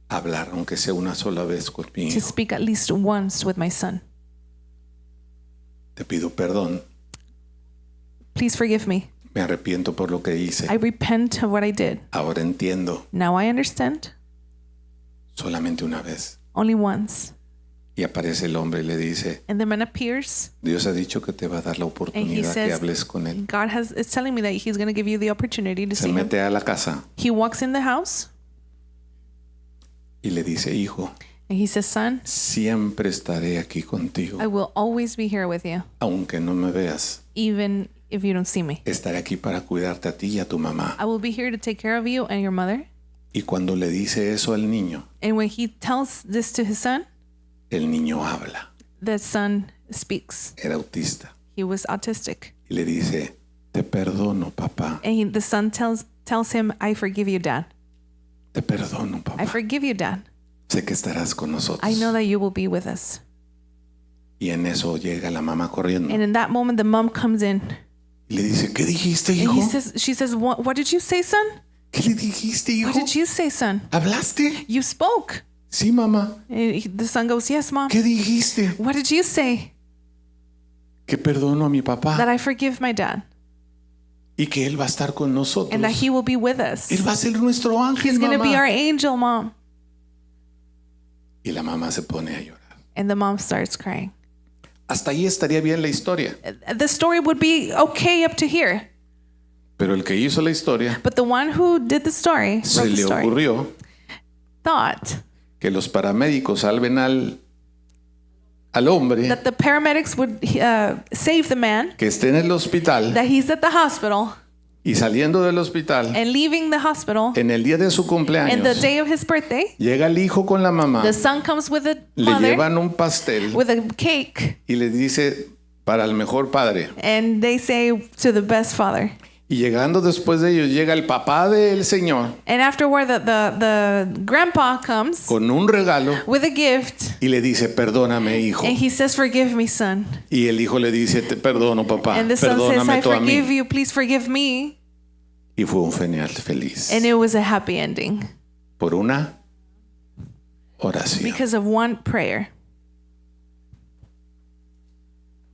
hablar, aunque sea una sola vez con mi to hijo. speak at least once with my son. Te pido perdón. Please forgive me. Me arrepiento por lo que hice. I repent of what I did. Ahora entiendo. Now I understand. Solamente una vez. Only once. Y aparece el hombre y le dice, And the man appears. Dios ha dicho que te va a dar la And he oportunidad que says, hables con él. God is telling me that he's going to give you the opportunity to Se see him. mete a la casa He walks in the house y le dice, hijo, and he says, son, siempre estaré aquí contigo. I will always be here with you, Aunque no me veas, even if you don't see me. estaré aquí para cuidarte a ti y a tu mamá. I will be here to take care of you and your mother. Y cuando le dice eso al niño, And when he tells this to his son, el niño habla. the son speaks. Era autista. He was autistic. Y le dice, te perdono, papá. And the son tells him, I forgive you, Dad. Te perdono, I papá. forgive you, Dad. Sé que estarás con nosotros. I know that you will be with us. Y en eso llega la mamá corriendo. And in that moment, the mom comes in. Y le dice, ¿qué dijiste, And hijo? she says, what did you say, son? ¿Qué le dijiste, hijo? What did you say, son? ¿Hablaste? You spoke. Sí, mamá. And the son goes, yes, mom. ¿Qué dijiste? What did you say? que perdono a mi papá that I forgive my dad, y que él va a estar con nosotros. and that he will be with us. Él va a ser nuestro ángel, He's going to be mamá. our angel, Mom. Y la mamá se pone a llorar. And the mom starts crying. Hasta ahí estaría bien la historia. The story would be okay up to here. Pero el que hizo la historia But the one who did the story, se wrote the le story, ocurrió thought que los paramédicos salven al hombre that the paramedics would save the man, que esté en el hospital that he's at the hospital, y saliendo del hospital and leaving the hospital, en el día de su and the cumpleaños day of his birthday, llega el hijo con la mamá, the son comes with a le mother, llevan un pastel with a cake, y le dice para el mejor padre. and they say to the best father. Y llegando después de ellos llega el papá del señor And afterward, the grandpa comes con un regalo with a gift, y le dice perdóname hijo. and he says, "Forgive me, son." Y el hijo le dice te perdono papá, And the son says, perdóname "I tú a mí. forgive you. Please forgive me." Y fue un final feliz And it was a happy ending por una oración. because of one prayer.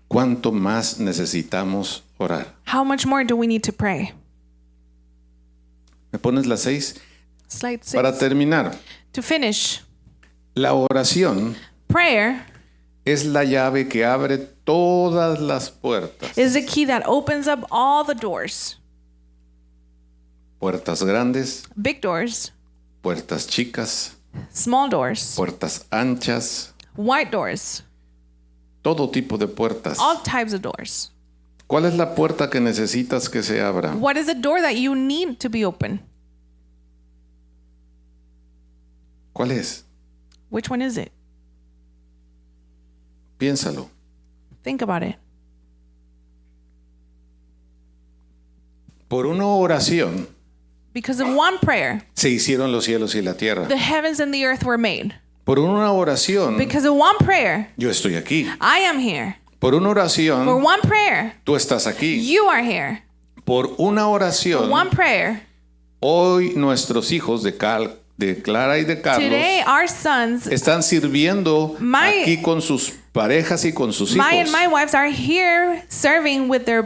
¿Cuánto más necesitamos orar? How much more do we need to pray? ¿Me pones las 6? Slide 6. Para terminar, To finish, la oración prayer es la llave que abre todas las puertas. is the key that opens up all the doors. Puertas grandes, Big doors, puertas chicas, small doors, puertas anchas, wide doors, todo tipo de puertas. all types of doors. ¿Cuál es la puerta que necesitas que se abra? What is the door that you need to be open? ¿Cuál es? Which one is it? Piénsalo. Think about it. Por una oración Because of one prayer, se hicieron los cielos y la tierra. the heavens and the earth were made. Por una oración Because of one prayer, yo estoy aquí. I am here. Por una For oración one prayer, tú estás aquí. you are here. Por una For oración one prayer, hoy nuestros hijos de Clara y de Carlos today our sons, están sirviendo aquí con sus parejas y con sus my and hijos. my wives, are here serving with their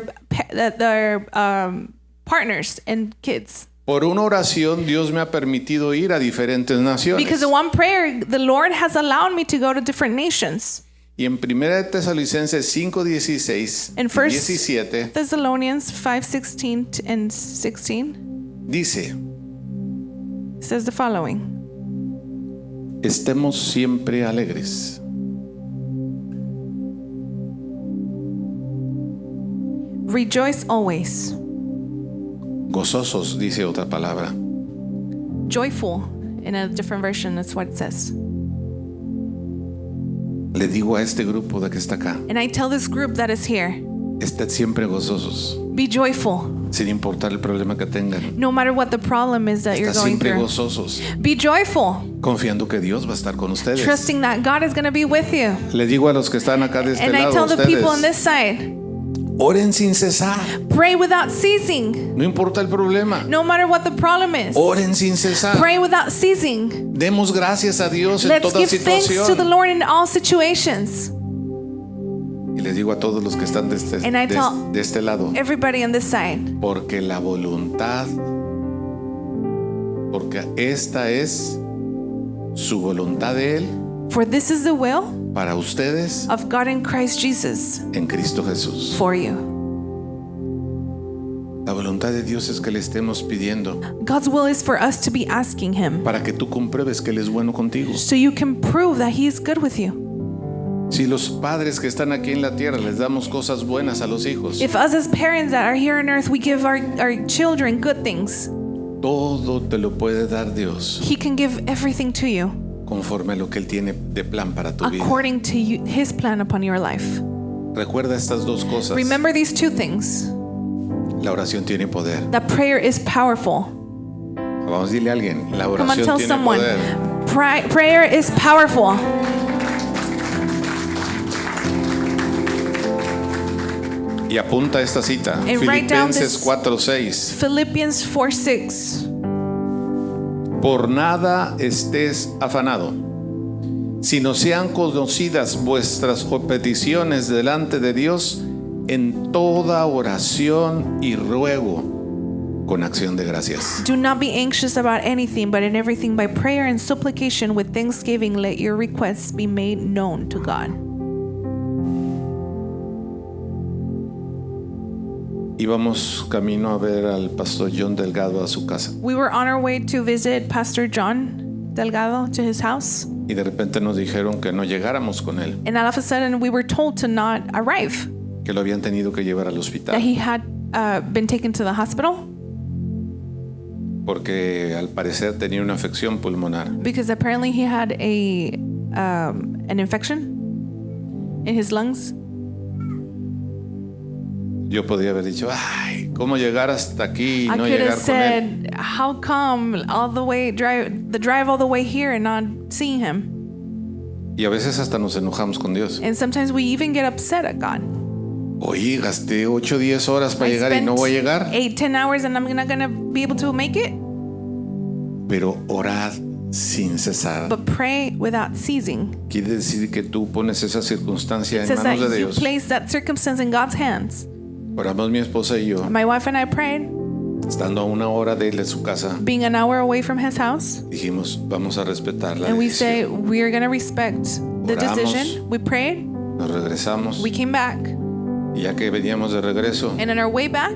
partners and kids. Por una oración Dios me ha permitido ir a diferentes naciones. Because of one prayer, the Lord has allowed me to go to different nations. Y en 1 Tesalonicenses 5:16 y In 1 17 Thessalonians 5:16 and 16 dice, says the following: estemos siempre alegres. Rejoice always. Gozosos, dice otra palabra. Joyful. In a different version, that's what it says. Le digo a este grupo de que está acá, And I tell this group that is here, estén siempre gozosos, be joyful. sin importar el problema que tengan. No matter what the problem is that you're Está going siempre through. gozosos, Be joyful. confiando que Dios va a estar con ustedes. Trusting that God is going to be with you. Le digo a los que están acá de este And I lado, tell the people on ustedes, this side, oren sin cesar. pray without ceasing. No importa el problema, No matter what the problem is. oren sin cesar. Pray without ceasing. Demos gracias a Dios en Let's toda give thanks to the situación. Lord in all situations. Y les digo a todos los que están de And I tell este lado, everybody on this side, porque la voluntad, porque esta es su voluntad de Él for this is the will para ustedes of God in Christ Jesus en Cristo Jesús. for you. La voluntad de Dios es que le estemos pidiendo God's will is for us to be asking Him para que tú compruebes que Él es bueno contigo. so you can prove that He is good with you. Si los padres que están aquí en la tierra les damos cosas buenas a los hijos, If us as parents that are here on earth, we give our children good things, todo te lo puede dar Dios He can give everything to you conforme a lo que Él tiene de plan para tu vida. according to His plan upon your life. Recuerda estas dos cosas. Remember these two things. La oración tiene poder. That prayer is powerful. Vamos a decirle a alguien, la Come on, oración tell tiene someone. poder. Prayer is powerful. Y apunta esta cita, And write down Filipenses this- 4:6. Philippians 4:6. Por nada estés afanado, sino sean conocidas vuestras peticiones delante de Dios en toda oración y ruego con acción de gracias. Do not be anxious about anything, but in everything by prayer and supplication with thanksgiving let your requests be made known to God. Íbamos camino a ver al pastor John Delgado a su casa We were on our way to visit Pastor John Delgado to his house, y de repente nos dijeron que no llegáramos con él, and all of a sudden we were told to not arrive, que lo habían tenido que llevar al hospital that he had been taken to the hospital porque al parecer tenía una afección pulmonar. because apparently he had an infection in his lungs. Yo podría haber dicho, ay, ¿cómo llegar hasta aquí y I no could llegar have con él? said, how come all the way drive all the way here and not seeing him? Y a veces hasta nos enojamos con Dios. And sometimes we even get upset at God. Oye, gasté 8 o 10 horas para I llegar y no voy a llegar. 8-10 hours and I'm not gonna be able to make it. Pero orad sin cesar. But pray without ceasing. Quiere decir que tú pones esa circunstancia It en says that manos de you Dios. place that circumstance in God's hands. Oramos mi esposa y yo, My wife and I prayed, estando a 1 hora de irle a su casa, being an hour away from his house. dijimos, vamos a respetar la And we decisión. say, we're gonna respect the Oramos. decision. We prayed, Nos regresamos we came back. y ya que veníamos de regreso, And on our way back,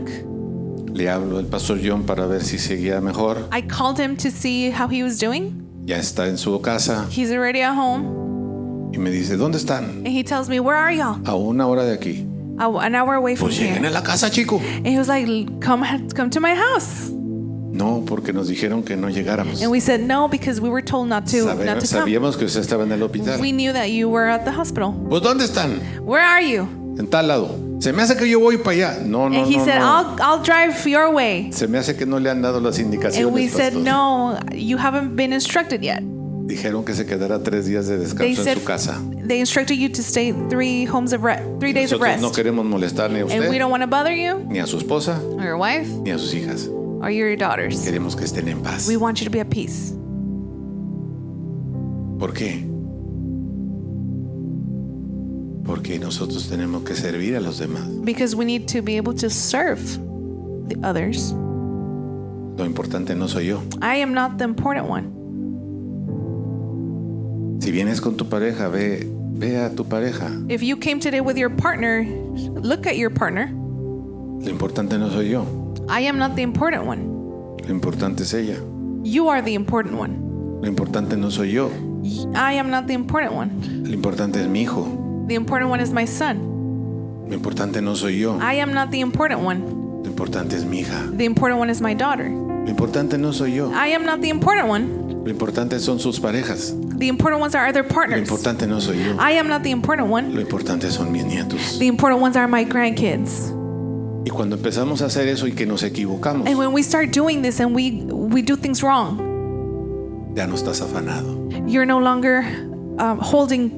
le hablo al pastor John para ver si seguía mejor. I called him to see how he was doing. Ya está en su casa He's already at home. y me dice, ¿dónde están? And he tells me, where are y'all? A 1 hora de aquí. An hour away from Pues lleguen here. a la casa, chico. And he was like, come to my house. No, porque nos dijeron que no llegáramos. And we said no because we were told not to come. Sabíamos que usted estaba en el hospital. We knew that you were at the hospital. Pues ¿dónde están? Where are you? En tal lado. Se me hace que yo voy para allá. No, no, And he no, said, no. I'll drive your way. Se me hace que no le han dado las indicaciones. And we said, pastor. no, you haven't been instructed yet. Dijeron que se quedara 3 días de They descanso en said su casa. they instructed you to stay 3 days of Nosotros rest. no queremos molestar ni a And we usted, don't want to bother you, ni a su esposa, or your wife, ni a sus hijas. or your daughters. Queremos que estén en paz. We want you to be at peace. ¿Por qué? Porque nosotros tenemos que servir a los demás. Because we need to be able to serve the others. Lo importante no soy yo. I am not the important one. Si vienes con tu pareja, ve a tu pareja. If you came today with your partner, look at your partner. Lo importante no soy yo. I am not the important one. Lo importante es ella. You are the important one. Lo importante no soy yo. I am not the important one. Lo importante es mi hijo. The important one is my son. Lo importante no soy yo. I am not the important one. Lo importante es mi hija. The important one is my daughter. Lo importante no soy yo. I am not the important one. Lo importante son sus parejas. The important ones are their Lo partners. importante no soy yo. I am not the important one. Lo importante son mis nietos. The important ones are my grandkids. Y cuando empezamos a hacer eso y que nos equivocamos, And when we start doing this and we do things wrong, ya no estás afanado. you're no longer holding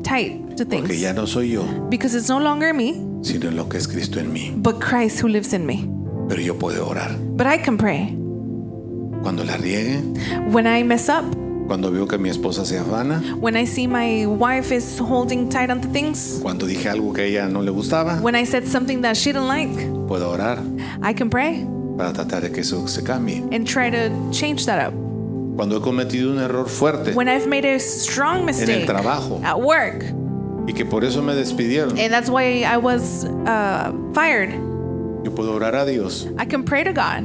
tight to Porque things. ya no soy yo, Because it's no longer me, sino lo que es Cristo en mí. but Christ who lives in me. Pero yo puedo orar. But I can pray. Cuando la riegue, When I mess up, cuando veo que mi esposa se afana, when I see my wife is holding tight onto things, cuando dije algo que a ella no le gustaba, when I said something that she didn't like, puedo orar I can pray para tratar de que eso se cambie. and try to change that up. Cuando he cometido un error fuerte When I've made a strong en el mistake trabajo at work, y que por eso me despidieron, and that's why I was fired, yo puedo orar a Dios, I can pray to God.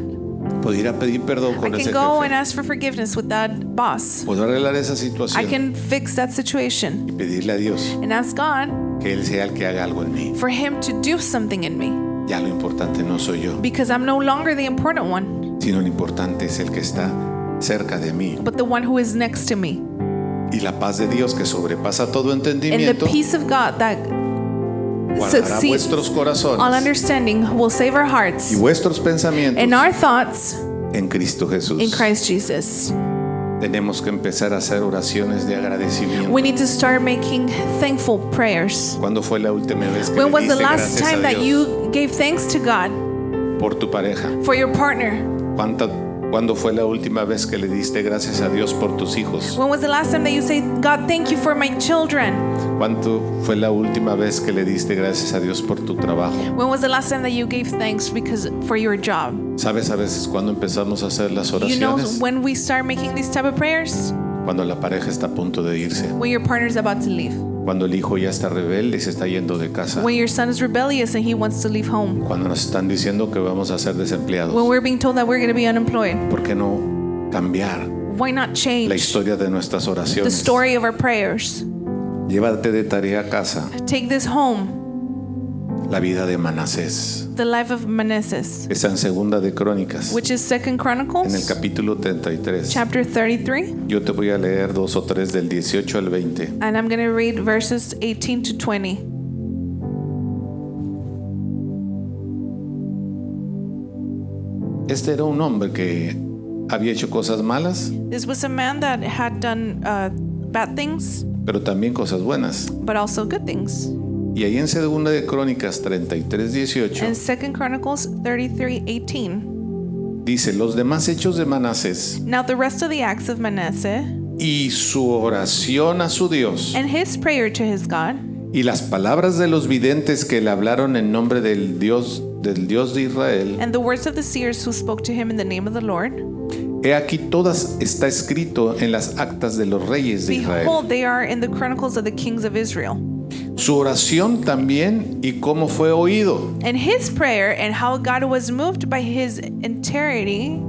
puedo ir a pedir perdón I con ese can go and jefe, ask for forgiveness with that boss. puedo arreglar esa I situación can fix that situation y pedirle a Dios and ask God que Él sea el que haga algo en mí. for Him to do something in me. Ya lo importante no soy yo, Because I'm no longer the important one, sino lo importante es el que está cerca de mí. but the one who is next to me. Y la paz de Dios que sobrepasa todo And the entendimiento peace of God that guardará succeeds vuestros all corazones understanding will save our y hearts vuestros pensamientos and our thoughts en Cristo Jesús. in Christ Jesus. Tenemos que empezar a hacer oraciones de agradecimiento. We need to start making thankful prayers. ¿Cuándo fue la última vez que When le was the diste last gracias time a that Dios you gave thanks to God por tu pareja? for your partner? ¿Cuándo fue la última vez que le diste gracias a Dios por tus hijos? When was the last time that you said, God, thank you for my children? ¿Cuánto fue la última vez que le diste gracias a Dios por tu trabajo? When was the last time that you gave thanks for your job? ¿Sabes a veces cuando empezamos a hacer las You know oraciones? when we start making these type of prayers? Cuando la pareja está a punto de irse. When your partner's about to leave. Cuando el hijo ya está rebelde y se está yendo de casa. When your son is rebellious and he wants to leave home. Cuando nos están diciendo que vamos a ser desempleados. When we're being told that we're going to be unemployed. ¿Por qué no cambiar Why not la change historia de nuestras the oraciones? story of our prayers? Llévate de tarea a casa Take this home, la vida de Manasés. the life of Manasseh, Está en Segunda de Crónicas, which is 2 en el Chronicles, capítulo 33. chapter 33. Yo te voy a leer 2 o 3 del 18 al 20. And I'm going to read verses 18 to 20. Este era un hombre que había hecho cosas malas, This was a man that had done bad things, pero también cosas buenas. but also good things. Y ahí en Segunda de Crónicas 33, 18 And 2 Chronicles 33, 18. dice: los demás hechos de Manasés Now the rest of the acts of Manasseh, y su oración a su Dios and his prayer to his God, y las palabras de los videntes que le hablaron en nombre del Dios de Israel, and the words of the seers who spoke to him in the name of the Lord, he aquí todas está escrito en las actas de los reyes de Israel. behold, they are in the chronicles of the kings of Israel. Su oración también y cómo fue oído. And his prayer and how God was moved by his integrity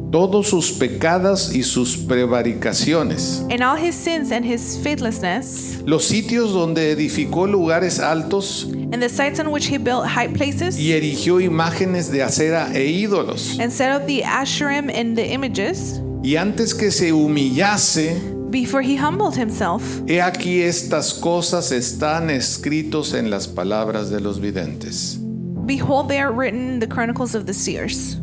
Todos sus pecados y sus prevaricaciones. and all his sins and his faithlessness, Los sitios donde edificó lugares altos and the sites on which he built high places y erigió imágenes de acera e ídolos. and set up the Asherim and the images, Y antes que se humillase, before he humbled himself. he aquí estas cosas están escritos en las palabras de los videntes. Behold, they are written in the chronicles of the seers.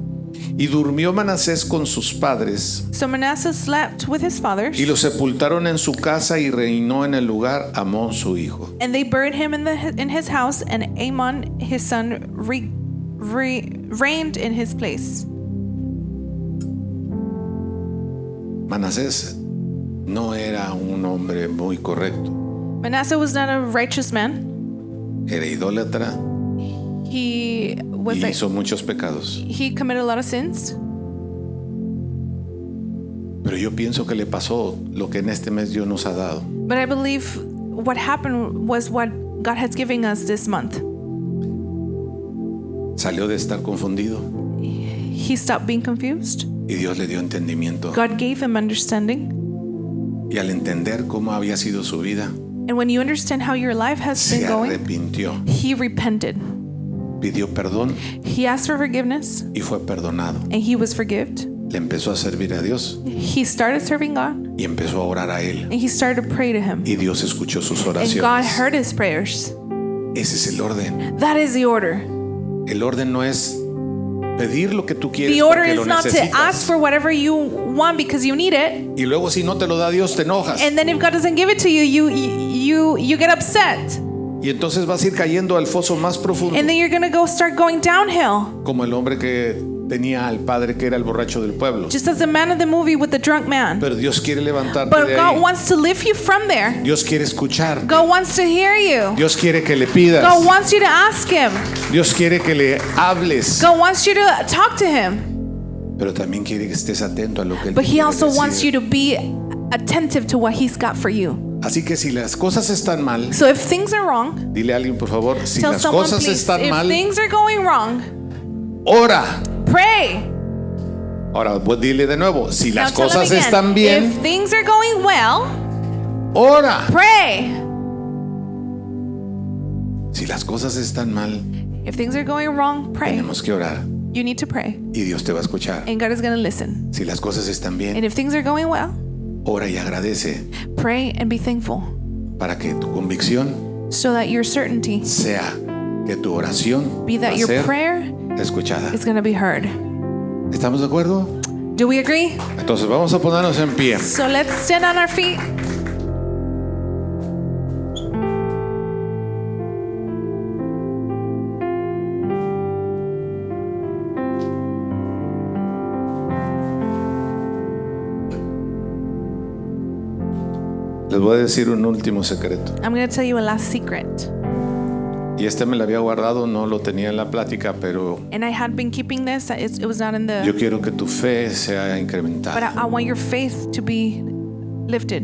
Y durmió Manasés con sus padres, So Manasseh slept with his fathers, y lo sepultaron en su casa, y reinó en el lugar Amón su hijo. and they buried him in his house, and Amon his son reigned in his place. Manasés no era un hombre muy correcto. Manasseh was not a righteous man. Era idólatra He was y hizo muchos pecados. he committed a lot of sins. Pero yo pienso que le pasó lo que en este mes Dios nos ha dado. But I believe what happened was what God has given us this month. Salió de estar confundido He stopped being confused. y Dios le dio entendimiento. God gave him understanding. Y al entender cómo había sido su vida, And when you understand how your life has se been going, arrepintió, he repented. pidió perdón He asked for forgiveness, y fue perdonado. and he was forgiven. Le empezó a servir a Dios He started serving God, y empezó a orar a Él. and he started to pray to him. Y Dios escuchó sus And God oraciones. heard his prayers. Ese es el orden. That is the order. El orden no es pedir lo que tú quieres The order porque is lo not to ask necesitas. for whatever you want because you need it. Y luego si no te lo da Dios, te enojas. And then if God doesn't give it to you, you get upset. Y entonces vas a ir cayendo al foso más profundo. And then you're going to start going downhill. Como el hombre que tenía al padre que era el borracho del pueblo. Just as the man in the movie with the drunk man. Pero Dios quiere levantarte But de God ahí. wants to lift you from there. Dios quiere escuchar. God wants to hear you. Dios quiere que le pidas. God wants you to ask him. Dios quiere que le hables. God wants you to talk to him. Pero también quiere que estés atento a lo que Él But te he quiere also decir. wants you to be attentive to what he's got for you. Así que si las cosas están mal, So if things are wrong, dile a alguien por favor, si tell las someone cosas please, están if mal, things are going wrong, ora. pray. Ahora pues dile de nuevo, si Now las tell them cosas again, están bien, if things are going well, ora. pray. Si las cosas están mal, If things are going wrong, pray. tenemos que orar You need to pray. y Dios te va a escuchar. And God is going to listen. Si las cosas están bien, And if things are going well, ora y agradece pray and be thankful para que tu convicción so that your certainty sea que tu oración be va that a your ser prayer escuchada. is going to be heard. ¿Estamos de acuerdo? Do we agree? Entonces vamos a ponernos en pie. So let's stand on our feet. Les voy a decir un último secreto. I'm going to tell you a last secret. Y este me lo había guardado, no lo tenía en la plática, pero And I had been keeping this. It was not in yo the... quiero que tu fe sea But incrementada. I want your faith to be lifted.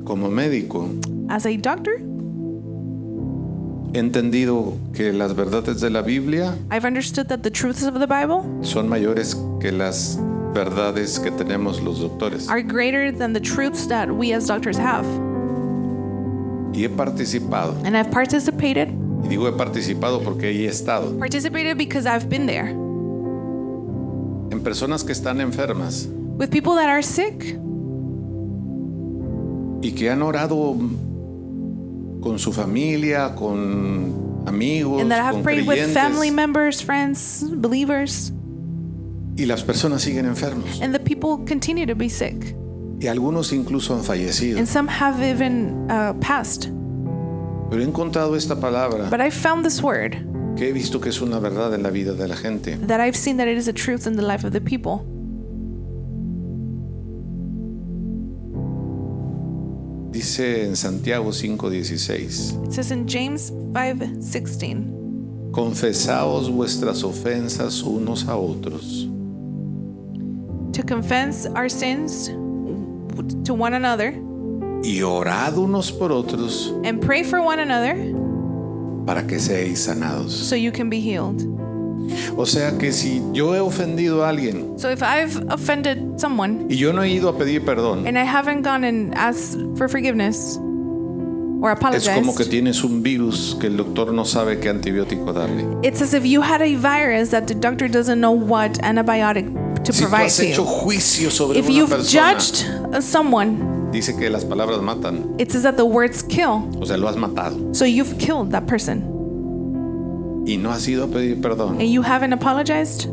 Como médico, As a doctor, he entendido que las verdades de la Biblia I've understood that the truths of the Bible son mayores que las verdades que tenemos los doctores. are greater than the truths that we as doctors have. Y he participado, And I've participated y digo he participado porque ahí he estado, because I've been there en personas que están enfermas with people that are sick y que han orado con su familia, con amigos, and that have con prayed with family creyentes, members, friends, believers, y las personas siguen enfermos. and the people continue to be sick. Y algunos incluso han fallecido. And some have even passed. Pero he encontrado esta palabra But I found this word que he visto que es una verdad en la vida de la gente. that I've seen that it is a truth in the life of the people. Dice en Santiago 5:16, It says in James 5:16, confesaos vuestras ofensas unos a otros to confess our sins to one another y orad unos por otros and pray for one another para que seáis sanados. so you can be healed. O sea que si yo he ofendido a alguien So if I've offended someone y yo no he ido a pedir perdón, and I haven't gone and asked for forgiveness or es como que apologized, tienes un virus que el doctor no sabe qué antibiótico darle. it's as if you had a virus that the doctor doesn't know what antibiotic to Si tú provide has to hecho you. juicio sobre If una you've persona, judged someone, dice que las palabras matan, it says that the words kill. o sea, lo has matado. So you've killed that person Y no has ido a pedir perdón. and you haven't apologized.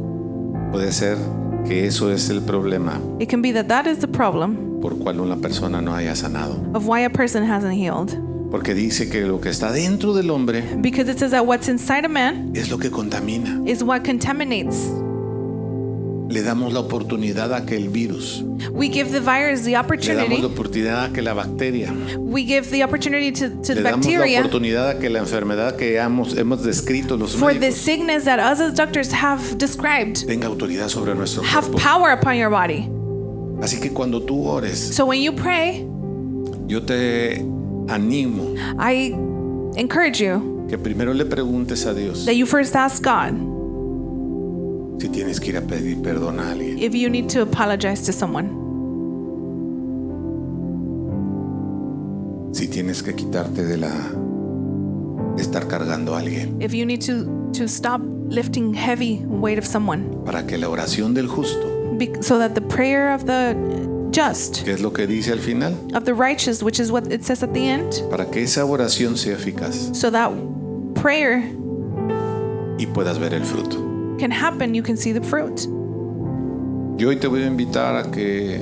Puede ser que eso es el problema It can be that that is the problem por cual una persona no haya sanado. of why a person hasn't healed. Porque dice que lo que está dentro del hombre Because it says that what's inside a man es lo que contamina. is what contaminates. Le damos la oportunidad a que el virus, We give the virus the le damos la opportunity. oportunidad a que la bacteria, We give the opportunity to the le damos la bacteria oportunidad a que la enfermedad que hemos descrito los for the médicos sickness that us as doctors have described tenga autoridad sobre nuestro have cuerpo. power upon your body. Así que cuando tú ores, So when you pray, yo te animo I encourage you que primero le preguntes a Dios that you first ask God si tienes que ir a pedir perdón a alguien. if you need to apologize to someone, Si tienes que quitarte de estar cargando a alguien, if you need to stop lifting heavy weight of someone, para que la oración del justo, so that the prayer of the just, que es lo que dice al final, of the righteous, which is what it says at the end, para que esa oración sea eficaz so that prayer y puedas ver el fruto. can happen, you can see the fruit. Yo hoy te voy a invitar a que,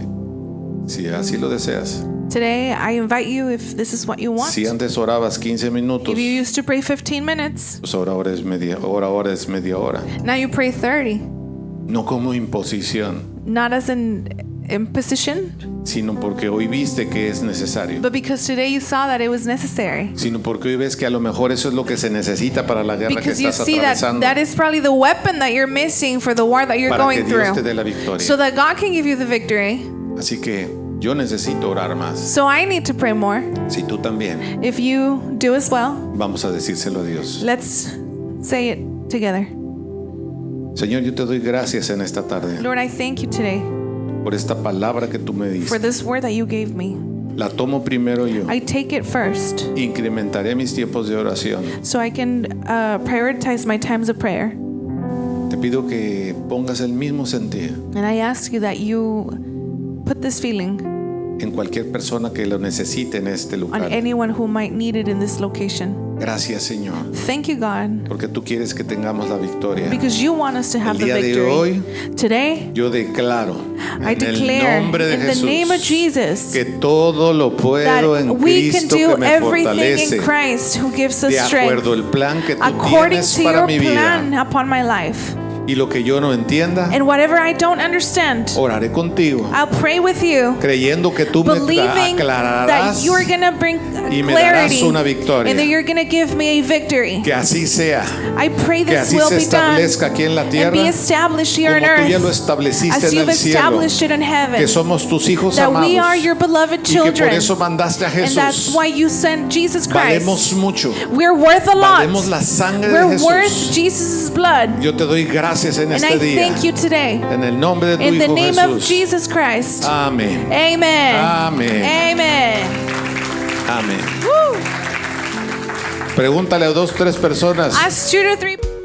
si así lo deseas, Today, I invite you, if this is what you want, si antes orabas 15 minutos, if you used to pray 15 minutes, pues ahora es media hora. now you pray 30, No como imposición, not as an imposition, sino porque hoy viste que es necesario. but because today you saw that it was necessary. Sino porque hoy ves que a lo mejor eso es lo que se necesita para la guerra que Because you estás see that atravesando, that is probably the weapon that you're missing for the war that you're para que going Dios te through, dé la victoria. so that God can give you the victory. Así que yo necesito orar más. So I need to pray more. Si tú también, If you do as well, vamos a decírselo a Dios. let's say it together. Señor, yo te doy gracias en esta tarde Lord, I thank you today por esta palabra que tú me for diste. this word that you gave me. La tomo primero yo. I take it first Incrementaré mis tiempos de oración. so I can prioritize my times of prayer. Te pido que pongas el mismo sentir And I ask you that you put this feeling en cualquier persona que lo necesite en este on lugar. anyone who might need it in this location. Gracias, Señor, Thank you, God, porque tú quieres que tengamos la victoria. because you want us to have El the día de victory. hoy, Today, yo declaro I en el declare nombre de in the name of Jesús Jesus que todo lo puedo that en we can Cristo do que me everything fortalece in Christ who gives us de strength acuerdo al plan que tú according tienes to para your mi plan vida. upon my life. Y lo que yo no entienda, And whatever I don't understand, oraré contigo, I'll pray with you, creyendo que tú me believing that aclararás you're going to bring y me darás clarity una victoria. and that you're going to give me a victory. Que así sea, I pray que this así will se be done establezca aquí en la and tierra, be established here on como tú ya lo earth estableciste as en you've el cielo, established it in heaven. que somos tus hijos That we amados are your beloved y que por children. eso mandaste a And that's Jesús. why you sent Jesus Christ. Valemos mucho, We're worth a lot. valemos la sangre de We're worth Jesús. Jesus' blood. Yo te doy gracias en And I este día, thank you today. en el nombre de tu In the Hijo name of Jesús. Jesus Christ. Amén, Amen. Amén. Amen. amén. Woo. Pregúntale a 2, 3 personas. Ask 2 to 3.